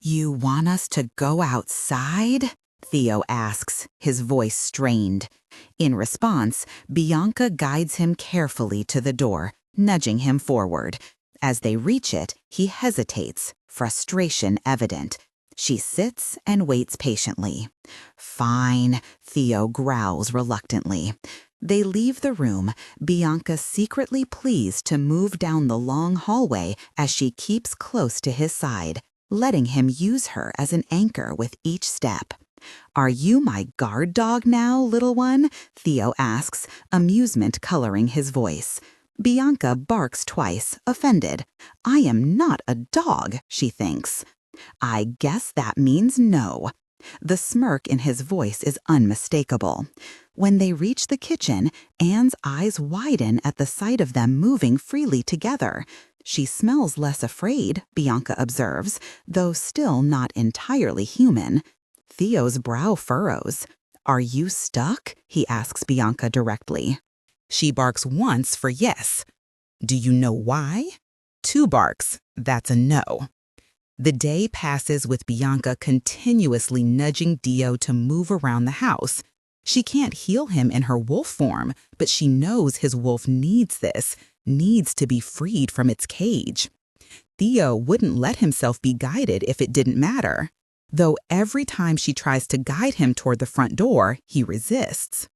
"You want us to go outside?" Theo asks, his voice strained. In response, Bianca guides him carefully to the door, nudging him forward. As they reach it, he hesitates, frustration evident. She sits and waits patiently. "Fine," Theo growls reluctantly. They leave the room, Bianca secretly pleased to move down the long hallway as she keeps close to his side, letting him use her as an anchor with each step. "Are you my guard dog now, little one?" Theo asks, amusement coloring his voice. Bianca barks twice, offended. "I am not a dog," she thinks. "I guess that means no." The smirk in his voice is unmistakable. When they reach the kitchen, Anne's eyes widen at the sight of them moving freely together. She smells less afraid, Bianca observes, though still not entirely human. Theo's brow furrows. "Are you stuck?" he asks Bianca directly. She barks once for yes. "Do you know why?" 2 barks. That's a no. The day passes with Bianca continuously nudging Theo to move around the house. She can't heal him in her wolf form, but she knows his wolf needs this, needs to be freed from its cage. Theo wouldn't let himself be guided if it didn't matter, though every time she tries to guide him toward the front door, he resists.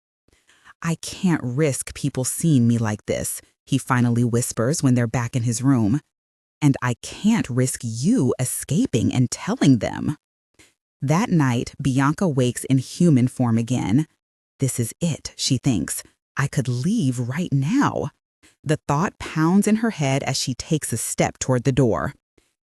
"I can't risk people seeing me like this," he finally whispers when they're back in his room. "And I can't risk you escaping and telling them." That night, Bianca wakes in human form again. This is it, she thinks. I could leave right now. The thought pounds in her head as she takes a step toward the door.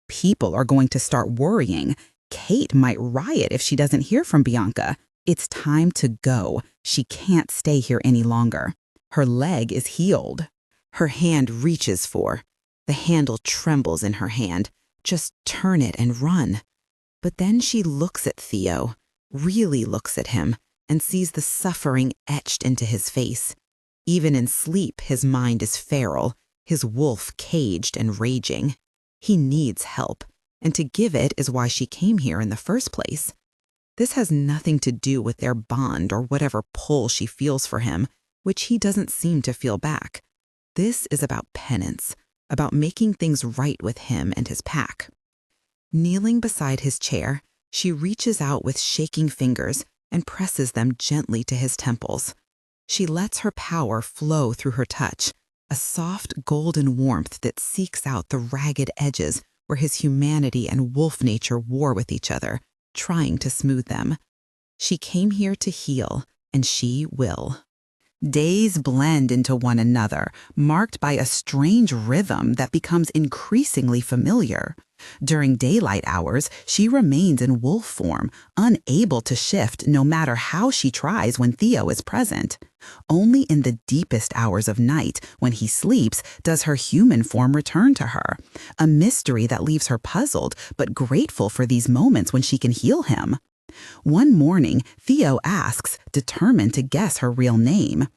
People are going to start worrying. Kate might riot if she doesn't hear from Bianca. It's time to go. She can't stay here any longer. Her leg is healed. Her hand reaches for. The handle trembles in her hand. Just turn it and run. But then she looks at Theo, really looks at him, and sees the suffering etched into his face. Even in sleep, his mind is feral, his wolf caged and raging. He needs help, and to give it is why she came here in the first place. This has nothing to do with their bond or whatever pull she feels for him, which he doesn't seem to feel back. This is about penance, about making things right with him and his pack. Kneeling beside his chair, she reaches out with shaking fingers and presses them gently to his temples. She lets her power flow through her touch, a soft golden warmth that seeks out the ragged edges where his humanity and wolf nature war with each other, trying to smooth them. She came here to heal, and she will. Days blend into one another, marked by a strange rhythm that becomes increasingly familiar. During daylight hours, she remains in wolf form, unable to shift no matter how she tries when Theo is present. Only in the deepest hours of night, when he sleeps, does her human form return to her, a mystery that leaves her puzzled but grateful for these moments when she can heal him. One morning, Theo asks, determined to guess her real name.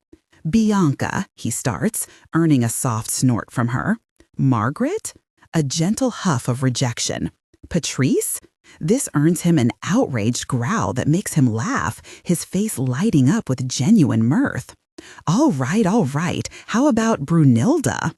"Bianca," he starts, earning a soft snort from her. "Margaret?" A gentle huff of rejection. "Patrice?" This earns him an outraged growl that makes him laugh, his face lighting up with genuine mirth. All right, how about Brunilda?"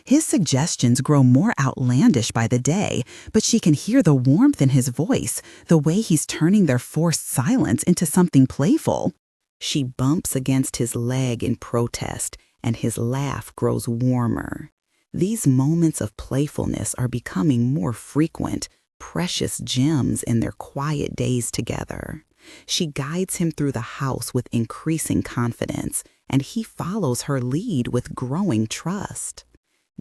His suggestions grow more outlandish by the day, but she can hear the warmth in his voice, the way he's turning their forced silence into something playful. She bumps against his leg in protest, and his laugh grows warmer. These moments of playfulness are becoming more frequent, precious gems in their quiet days together. She guides him through the house with increasing confidence, and he follows her lead with growing trust.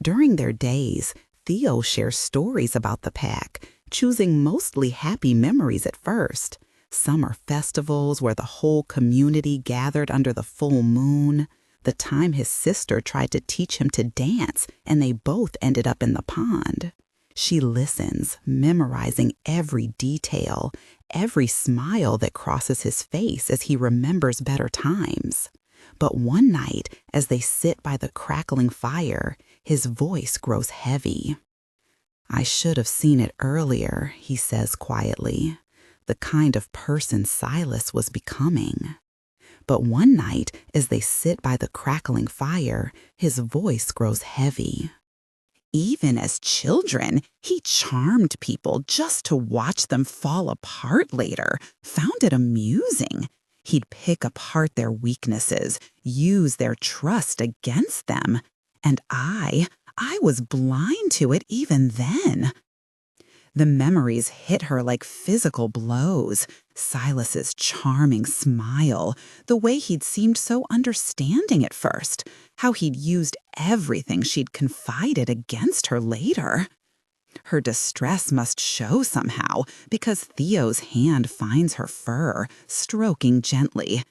During their days, Theo shares stories about the pack, choosing mostly happy memories at first. Summer festivals where the whole community gathered under the full moon, the time his sister tried to teach him to dance and they both ended up in the pond. She listens, memorizing every detail, every smile that crosses his face as he remembers better times. But one night, as they sit by the crackling fire, his voice grows heavy. "I should have seen it earlier," he says quietly, "the kind of person Silas was becoming." But one night, as they sit by the crackling fire, his voice grows heavy. "Even as children, he charmed people just to watch them fall apart later, found it amusing. He'd pick apart their weaknesses, use their trust against them. And I was blind to it even then." The memories hit her like physical blows. Silas's charming smile, the way he'd seemed so understanding at first, how he'd used everything she'd confided against her later. Her distress must show somehow, because Theo's hand finds her fur, stroking gently.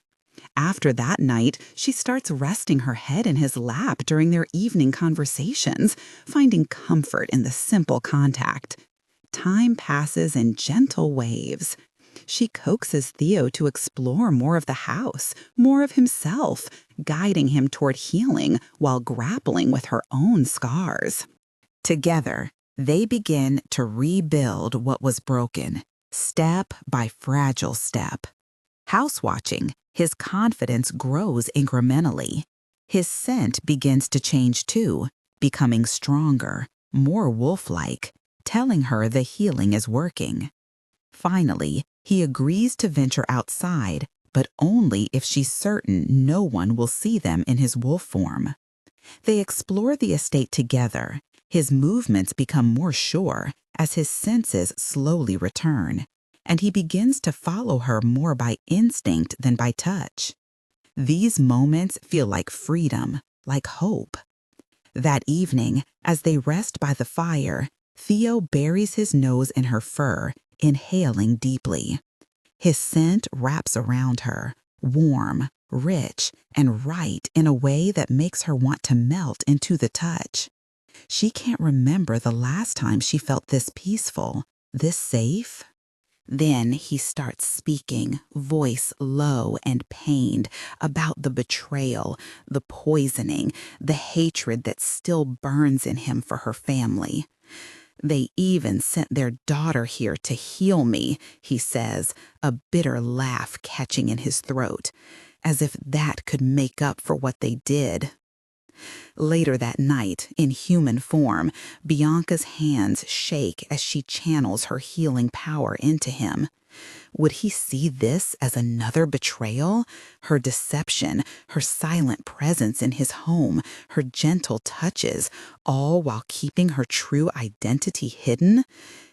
After that night, she starts resting her head in his lap during their evening conversations, finding comfort in the simple contact. Time passes in gentle waves. She coaxes Theo to explore more of the house, more of himself, guiding him toward healing while grappling with her own scars. Together, they begin to rebuild what was broken, step by fragile step. House watching, his confidence grows incrementally. His scent begins to change too, becoming stronger, more wolf-like, telling her the healing is working. Finally, he agrees to venture outside, but only if she's certain no one will see them in his wolf form. They explore the estate together. His movements become more sure as his senses slowly return, and he begins to follow her more by instinct than by touch. These moments feel like freedom, like hope. That evening, as they rest by the fire, Theo buries his nose in her fur, inhaling deeply. His scent wraps around her, warm, rich, and right in a way that makes her want to melt into the touch. She can't remember the last time she felt this peaceful, this safe. Then he starts speaking, voice low and pained, about the betrayal, the poisoning, the hatred that still burns in him for her family. "They even sent their daughter here to heal me," he says, a bitter laugh catching in his throat, as if that could make up for what they did. Later that night, in human form, Bianca's hands shake as she channels her healing power into him. Would he see this as another betrayal? Her deception, her silent presence in his home, her gentle touches, all while keeping her true identity hidden?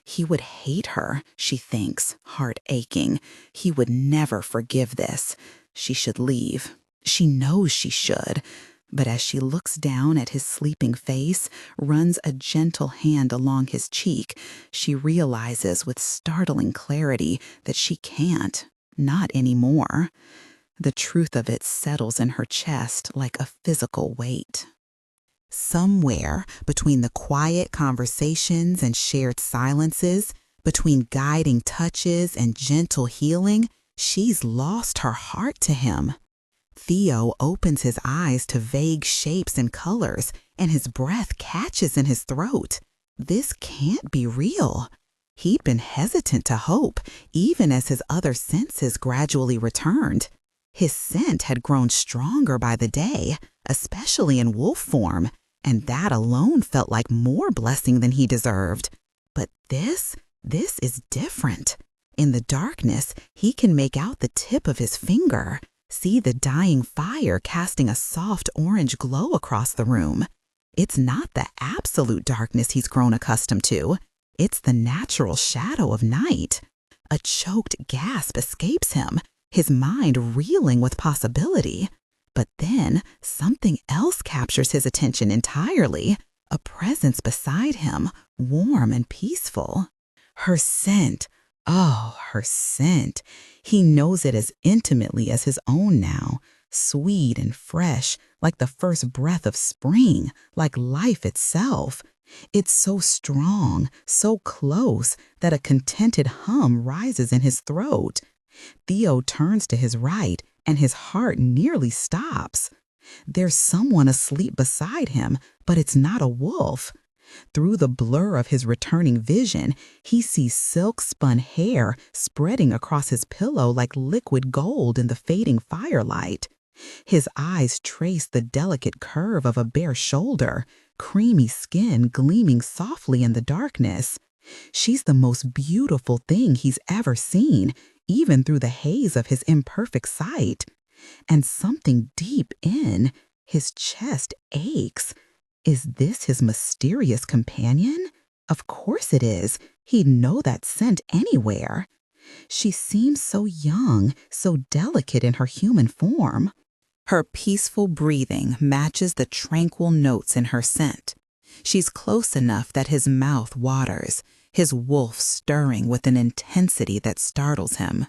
He would hate her, she thinks, heart aching. He would never forgive this. She should leave. She knows she should. But as she looks down at his sleeping face, runs a gentle hand along his cheek, she realizes with startling clarity that she can't, not anymore. The truth of it settles in her chest like a physical weight. Somewhere between the quiet conversations and shared silences, between guiding touches and gentle healing, she's lost her heart to him. Theo opens his eyes to vague shapes and colors, and his breath catches in his throat. This can't be real. He'd been hesitant to hope, even as his other senses gradually returned. His scent had grown stronger by the day, especially in wolf form, and that alone felt like more blessing than he deserved. But this is different. In the darkness, he can make out the tip of his finger, see the dying fire casting a soft orange glow across the room. It's not the absolute darkness he's grown accustomed to. It's the natural shadow of night. A choked gasp escapes him, his mind reeling with possibility. But then something else captures his attention entirely, a presence beside him, warm and peaceful. Her scent. Oh, her scent. He knows it as intimately as his own now, sweet and fresh, like the first breath of spring, like life itself. It's so strong, so close, that a contented hum rises in his throat. Theo turns to his right, and his heart nearly stops. There's someone asleep beside him, but it's not a wolf. Through the blur of his returning vision, he sees silk-spun hair spreading across his pillow like liquid gold in the fading firelight. His eyes trace the delicate curve of a bare shoulder, creamy skin gleaming softly in the darkness. She's the most beautiful thing he's ever seen, even through the haze of his imperfect sight. And something deep in his chest aches. Is this his mysterious companion? Of course it is. He'd know that scent anywhere. She seems so young, so delicate in her human form. Her peaceful breathing matches the tranquil notes in her scent. She's close enough that his mouth waters, his wolf stirring with an intensity that startles him.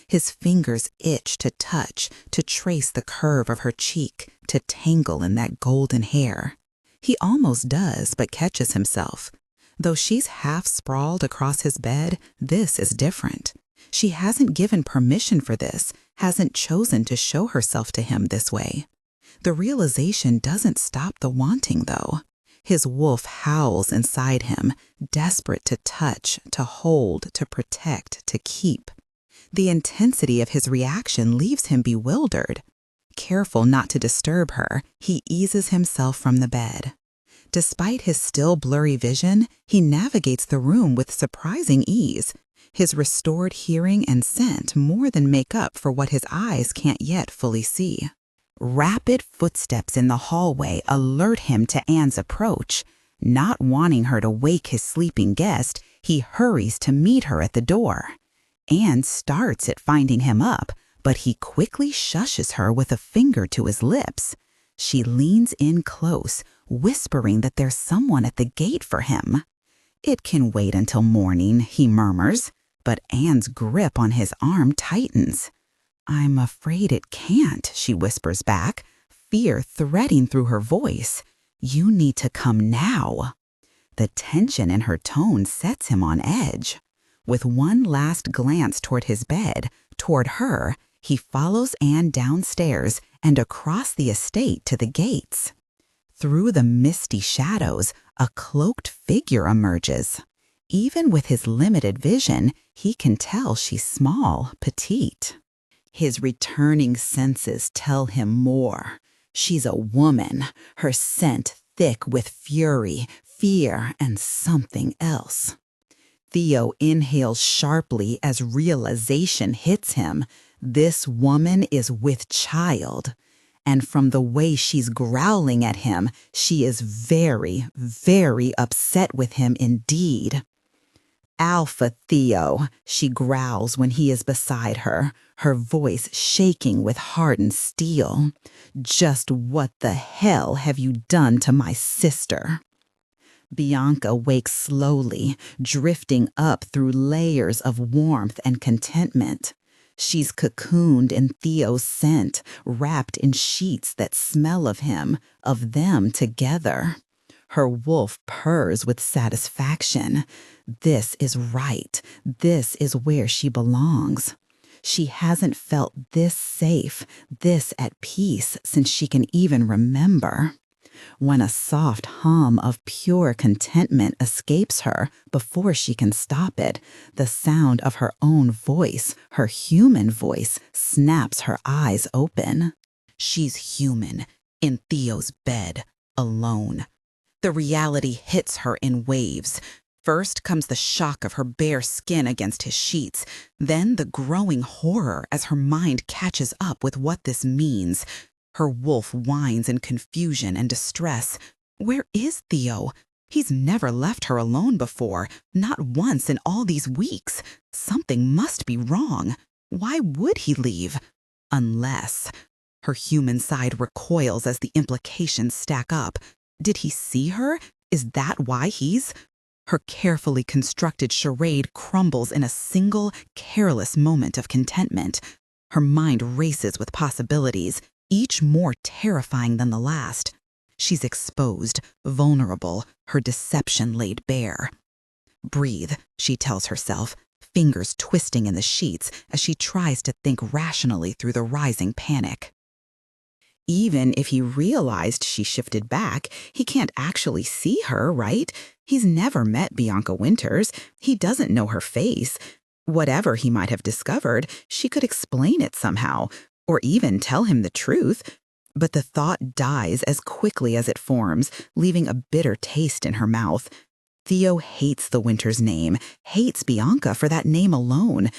His fingers itch to touch, to trace the curve of her cheek, to tangle in that golden hair. He almost does, but catches himself. Though she's half sprawled across his bed, this is different. She hasn't given permission for this, hasn't chosen to show herself to him this way. The realization doesn't stop the wanting, though. His wolf howls inside him, desperate to touch, to hold, to protect, to keep. The intensity of his reaction leaves him bewildered. Careful not to disturb her, he eases himself from the bed. Despite his still blurry vision, he navigates the room with surprising ease. His restored hearing and scent more than make up for what his eyes can't yet fully see. Rapid footsteps in the hallway alert him to Anne's approach. Not wanting her to wake his sleeping guest, he hurries to meet her at the door. Anne starts at finding him up, but he quickly shushes her with a finger to his lips. She leans in close, whispering that there's someone at the gate for him. "It can wait until morning," he murmurs, but Anne's grip on his arm tightens. "I'm afraid it can't," she whispers back, fear threading through her voice. "You need to come now." The tension in her tone sets him on edge. With one last glance toward his bed, toward her, he follows Anne downstairs and across the estate to the gates. Through the misty shadows, a cloaked figure emerges. Even with his limited vision, he can tell she's small, petite. His returning senses tell him more. She's a woman, her scent thick with fury, fear, and something else. Theo inhales sharply as realization hits him. This woman is with child. And from the way she's growling at him, she is very, very upset with him indeed. "Alpha Theo," she growls when he is beside her, her voice shaking with hardened steel. "Just what the hell have you done to my sister?" Bianca wakes slowly, drifting up through layers of warmth and contentment. She's cocooned in Theo's scent, wrapped in sheets that smell of him, of them together. Her wolf purrs with satisfaction. This is right. This is where she belongs. She hasn't felt this safe, this at peace since she can even remember. When a soft hum of pure contentment escapes her before she can stop it, the sound of her own voice, her human voice, snaps her eyes open. She's human, in Theo's bed, alone, The reality hits her in waves. First comes the shock of her bare skin against his sheets, then the growing horror as her mind catches up with what this means. Her wolf whines in confusion and distress. Where is Theo? He's never left her alone before, not once in all these weeks. Something must be wrong. Why would he leave? Unless... Her human side recoils as the implications stack up. Did he see her? Is that why he's... Her carefully constructed charade crumbles in a single, careless moment of contentment. Her mind races with possibilities, each more terrifying than the last. She's exposed, vulnerable, her deception laid bare. Breathe, she tells herself, fingers twisting in the sheets as she tries to think rationally through the rising panic. Even if he realized she shifted back, he can't actually see her, right? He's never met Bianca Winters. He doesn't know her face. Whatever he might have discovered, she could explain it somehow, or even tell him the truth. But the thought dies as quickly as it forms, leaving a bitter taste in her mouth. Theo hates the Winters name, hates Bianca for that name alone.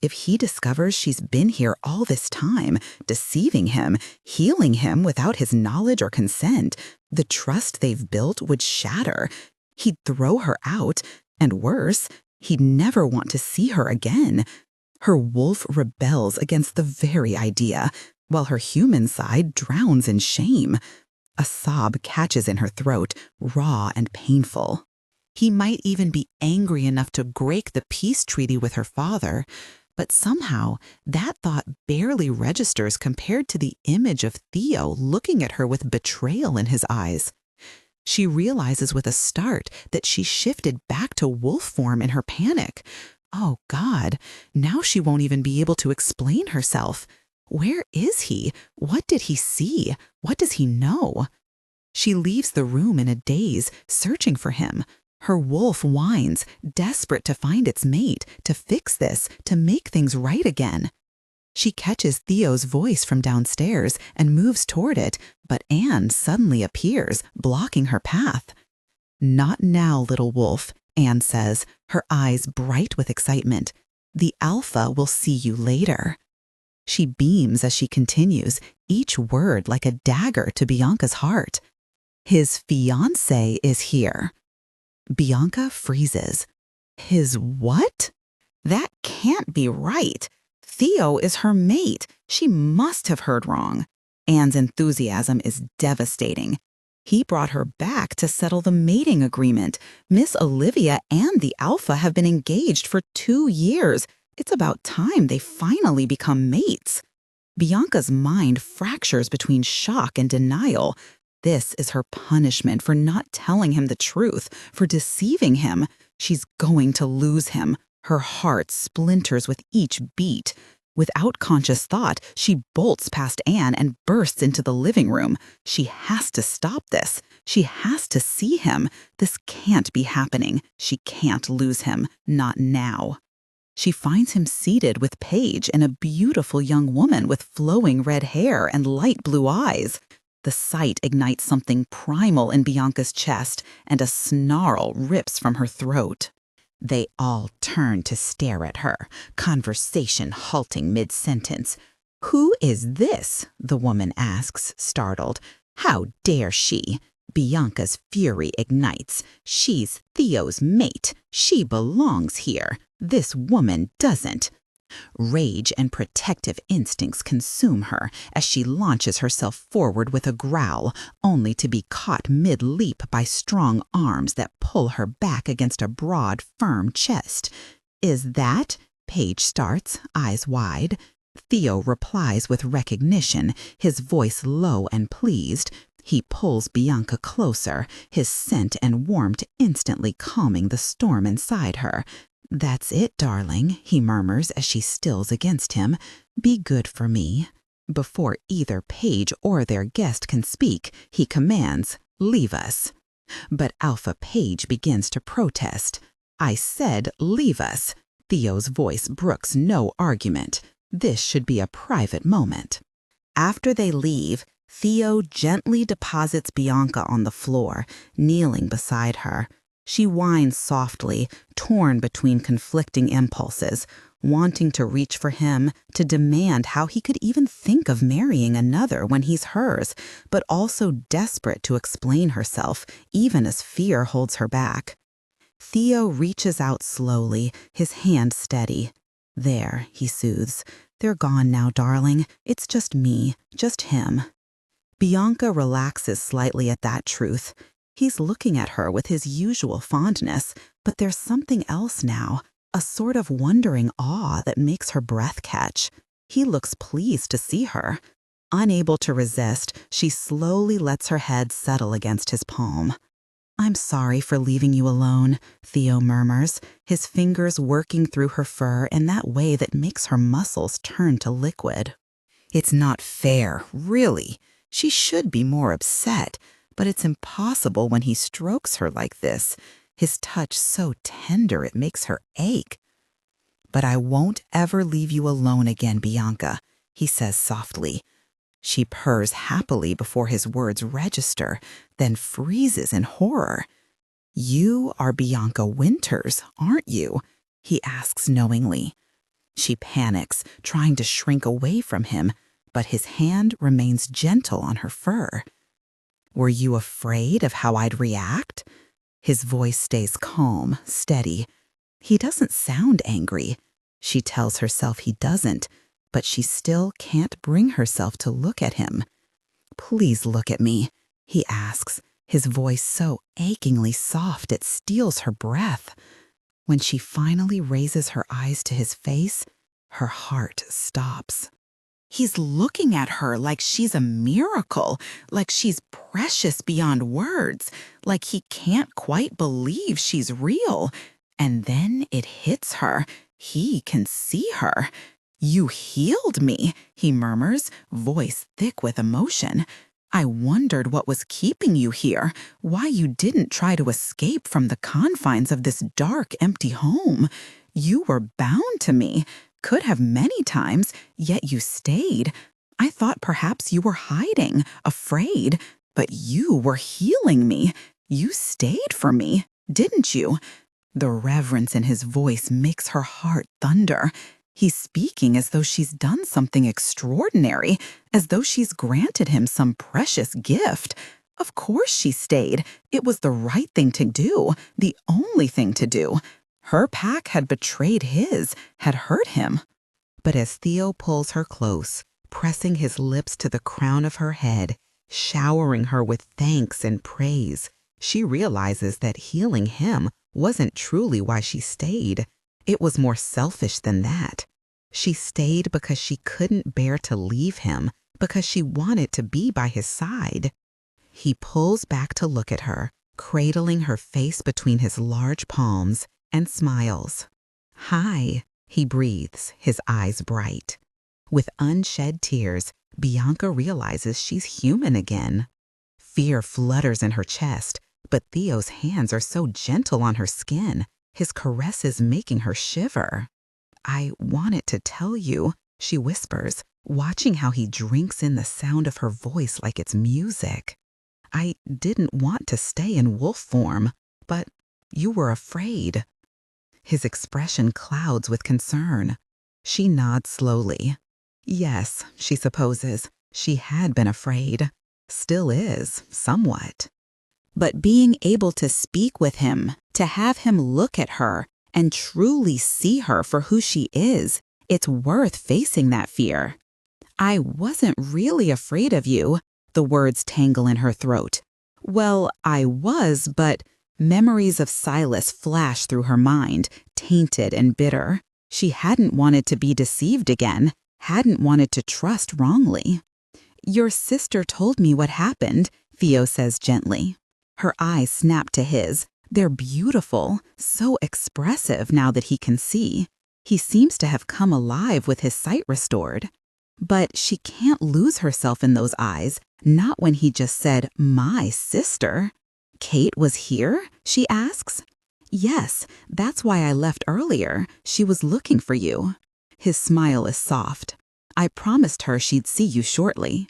If he discovers she's been here all this time, deceiving him, healing him without his knowledge or consent, the trust they've built would shatter. He'd throw her out, and worse, he'd never want to see her again. Her wolf rebels against the very idea, while her human side drowns in shame. A sob catches in her throat, raw and painful. He might even be angry enough to break the peace treaty with her father, but somehow that thought barely registers compared to the image of Theo looking at her with betrayal in his eyes. She realizes with a start that she shifted back to wolf form in her panic. Oh God, now she won't even be able to explain herself. Where is he? What did he see? What does he know? She leaves the room in a daze, searching for him. Her wolf whines, desperate to find its mate, to fix this, to make things right again. She catches Theo's voice from downstairs and moves toward it, but Anne suddenly appears, blocking her path. "Not now, little wolf," Anne says, her eyes bright with excitement. "The alpha will see you later." She beams as she continues, each word like a dagger to Bianca's heart. "His fiancé is here." Bianca freezes. His what? That can't be right. Theo is her mate. She must have heard wrong. Anne's enthusiasm is devastating. He brought her back to settle the mating agreement. Miss Olivia and the alpha have been engaged for 2 years. It's about time they finally become mates. Bianca's mind fractures between shock and denial. This is her punishment for not telling him the truth, for deceiving him. She's going to lose him. Her heart splinters with each beat. Without conscious thought, she bolts past Anne and bursts into the living room. She has to stop this. She has to see him. This can't be happening. She can't lose him. Not now. She finds him seated with Paige and a beautiful young woman with flowing red hair and light blue eyes. The sight ignites something primal in Bianca's chest, and a snarl rips from her throat. They all turn to stare at her, conversation halting mid-sentence. "Who is this?" the woman asks, startled. "How dare she?" Bianca's fury ignites. She's Theo's mate. She belongs here. This woman doesn't. Rage and protective instincts consume her as she launches herself forward with a growl, only to be caught mid-leap by strong arms that pull her back against a broad, firm chest. "Is that?" Paige starts, eyes wide. Theo replies with recognition, his voice low and pleased. He pulls Bianca closer, his scent and warmth instantly calming the storm inside her. "That's it, darling," he murmurs as she stills against him. "Be good for me." Before either Paige or their guest can speak, he commands, "Leave us." But Alpha Paige begins to protest. "I said leave us." Theo's voice brooks no argument. This should be a private moment. After they leave, Theo gently deposits Bianca on the floor, kneeling beside her. She whines softly, torn between conflicting impulses, wanting to reach for him, to demand how he could even think of marrying another when he's hers, but also desperate to explain herself, even as fear holds her back. Theo reaches out slowly, his hand steady. "There," he soothes. "They're gone now, darling. It's just me, just him." Bianca relaxes slightly at that truth. He's looking at her with his usual fondness, but there's something else now, a sort of wondering awe that makes her breath catch. He looks pleased to see her. Unable to resist, she slowly lets her head settle against his palm. "I'm sorry for leaving you alone," Theo murmurs, his fingers working through her fur in that way that makes her muscles turn to liquid. It's not fair, really. She should be more upset, but it's impossible when he strokes her like this, his touch so tender it makes her ache. "But I won't ever leave you alone again, Bianca," he says softly. She purrs happily before his words register, then freezes in horror. "You are Bianca Winters, aren't you?" he asks knowingly. She panics, trying to shrink away from him, but his hand remains gentle on her fur. "Were you afraid of how I'd react?" His voice stays calm, steady. He doesn't sound angry. She tells herself he doesn't, but she still can't bring herself to look at him. "Please look at me," he asks, his voice so achingly soft it steals her breath. When she finally raises her eyes to his face, her heart stops. He's looking at her like she's a miracle, like she's precious beyond words, like he can't quite believe she's real. And then it hits her. He can see her. "You healed me," he murmurs, voice thick with emotion. "I wondered what was keeping you here, why you didn't try to escape from the confines of this dark, empty home. You were bound to me. Could have many times, yet you stayed. I thought perhaps you were hiding, afraid, but you were healing me. You stayed for me, didn't you?" The reverence in his voice makes her heart thunder. He's speaking as though she's done something extraordinary, as though she's granted him some precious gift. Of course she stayed. It was the right thing to do, the only thing to do. Her pack had betrayed his, had hurt him. But as Theo pulls her close, pressing his lips to the crown of her head, showering her with thanks and praise, she realizes that healing him wasn't truly why she stayed. It was more selfish than that. She stayed because she couldn't bear to leave him, because she wanted to be by his side. He pulls back to look at her, cradling her face between his large palms, and smiles. "Hi," he breathes, his eyes bright. With unshed tears, Bianca realizes she's human again. Fear flutters in her chest, but Theo's hands are so gentle on her skin, his caresses making her shiver. "I wanted to tell you," she whispers, watching how he drinks in the sound of her voice like it's music. "I didn't want to stay in wolf form, but you were afraid." His expression clouds with concern. She nods slowly. Yes, she supposes, she had been afraid. Still is, somewhat. But being able to speak with him, to have him look at her, and truly see her for who she is, it's worth facing that fear. "I wasn't really afraid of you," the words tangle in her throat. "Well, I was, but..." Memories of Silas flash through her mind, tainted and bitter. She hadn't wanted to be deceived again, hadn't wanted to trust wrongly. "Your sister told me what happened," Theo says gently. Her eyes snap to his. They're beautiful, so expressive now that he can see. He seems to have come alive with his sight restored. But she can't lose herself in those eyes, not when he just said, "My sister." "Kate was here?" she asks. "Yes, that's why I left earlier. She was looking for you." His smile is soft. "I promised her she'd see you shortly."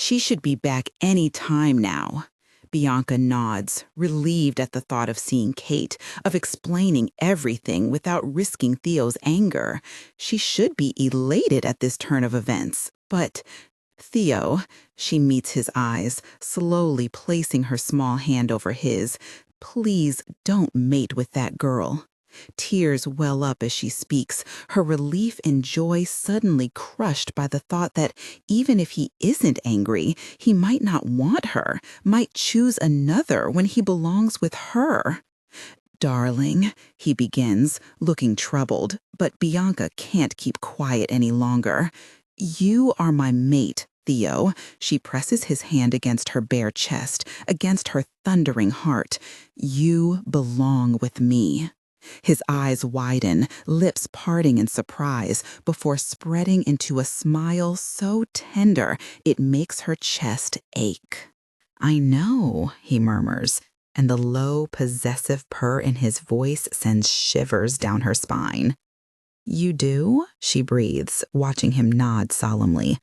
She should be back any time now. Bianca nods, relieved at the thought of seeing Kate, of explaining everything without risking Theo's anger. She should be elated at this turn of events, but Theo, she meets his eyes, slowly placing her small hand over his. Please don't mate with that girl. Tears well up as she speaks, her relief and joy suddenly crushed by the thought that even if he isn't angry, he might not want her, might choose another when he belongs with her. Darling, he begins, looking troubled, but Bianca can't keep quiet any longer. You are my mate, Theo. She presses his hand against her bare chest, against her thundering heart. You belong with me. His eyes widen, lips parting in surprise, before spreading into a smile so tender it makes her chest ache. I know, he murmurs, and the low, possessive purr in his voice sends shivers down her spine. You do? She breathes, watching him nod solemnly.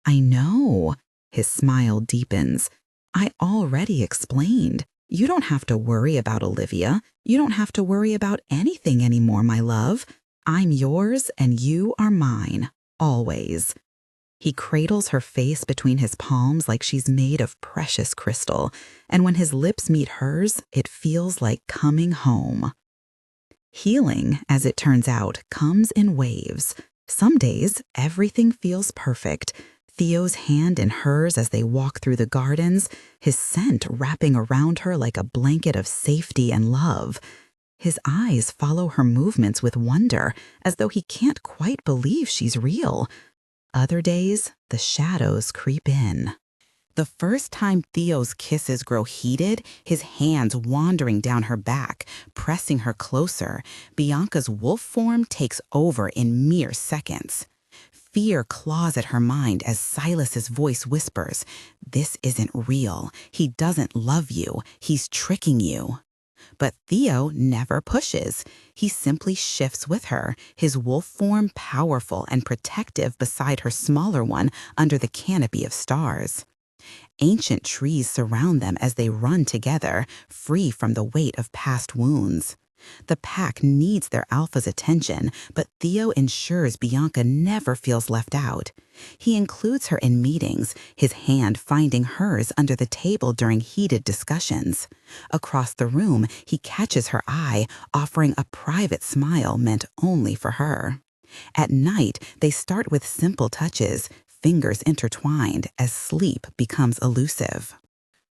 I know. His smile deepens. I already explained. You don't have to worry about Olivia. You don't have to worry about anything anymore, my love. I'm yours and you are mine, always. He cradles her face between his palms like she's made of precious crystal, and when his lips meet hers, it feels like coming home. Healing, as it turns out, comes in waves. Some days, everything feels perfect. Theo's hand in hers as they walk through the gardens, his scent wrapping around her like a blanket of safety and love. His eyes follow her movements with wonder, as though he can't quite believe she's real. Other days, the shadows creep in. The first time Theo's kisses grow heated, his hands wandering down her back, pressing her closer, Bianca's wolf form takes over in mere seconds. Fear claws at her mind as Silas's voice whispers, "This isn't real. He doesn't love you. He's tricking you." But Theo never pushes. He simply shifts with her, his wolf form powerful and protective beside her smaller one under the canopy of stars. Ancient trees surround them as they run together, free from the weight of past wounds. The pack needs their alpha's attention, but Theo ensures Bianca never feels left out. He includes her in meetings, his hand finding hers under the table during heated discussions. Across the room, he catches her eye, offering a private smile meant only for her. At night, they start with simple touches, fingers intertwined as sleep becomes elusive.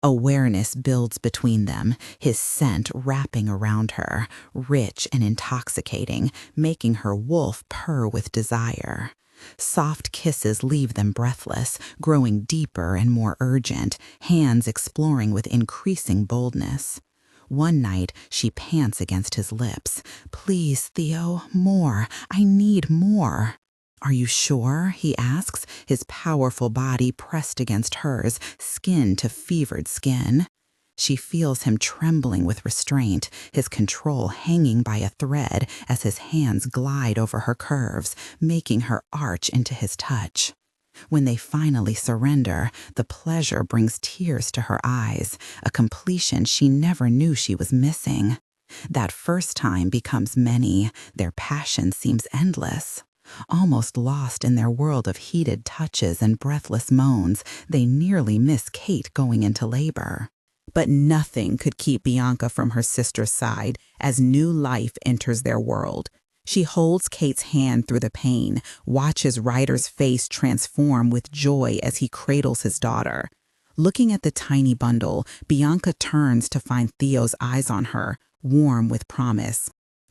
Awareness builds between them, his scent wrapping around her, rich and intoxicating, making her wolf purr with desire. Soft kisses leave them breathless, growing deeper and more urgent, hands exploring with increasing boldness. One night, she pants against his lips. "Please, Theo, more. I need more." "Are you sure?" he asks, his powerful body pressed against hers, skin to fevered skin. She feels him trembling with restraint, his control hanging by a thread as his hands glide over her curves, making her arch into his touch. When they finally surrender, the pleasure brings tears to her eyes, a completion she never knew she was missing. That first time becomes many, their passion seems endless. Almost lost in their world of heated touches and breathless moans, they nearly miss Kate going into labor. But nothing could keep Bianca from her sister's side as new life enters their world. She holds Kate's hand through the pain, watches Ryder's face transform with joy as he cradles his daughter. Looking at the tiny bundle, Bianca turns to find Theo's eyes on her, warm with promise.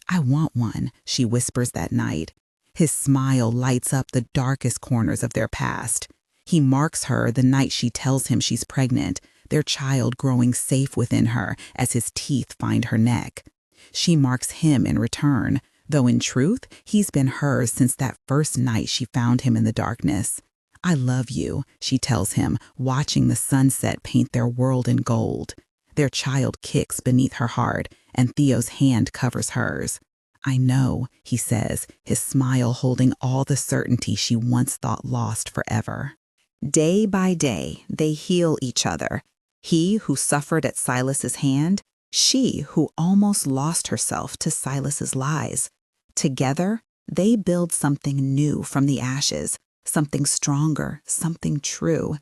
"I want one," she whispers that night. His smile lights up the darkest corners of their past. He marks her the night she tells him she's pregnant, their child growing safe within her as his teeth find her neck. She marks him in return, though in truth, he's been hers since that first night she found him in the darkness. "I love you," she tells him, watching the sunset paint their world in gold. Their child kicks beneath her heart, and Theo's hand covers hers. "I know," he says, his smile holding all the certainty she once thought lost forever. Day by day, they heal each other. He who suffered at Silas's hand, she who almost lost herself to Silas's lies. Together, they build something new from the ashes, something stronger, something true.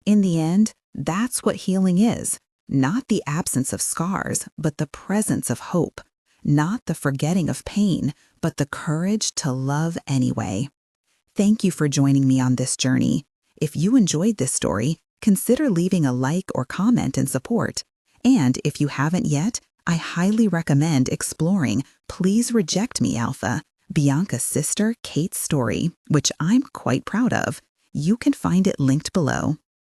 In the end, that's what healing is. Not the absence of scars, but the presence of hope. Not the forgetting of pain, but the courage to love anyway. Thank you for joining me on this journey. If you enjoyed this story, consider leaving a like or comment in support. And if you haven't yet, I highly recommend exploring Please Reject Me, Alpha, Bianca's sister Kate's story, which I'm quite proud of. You can find it linked below.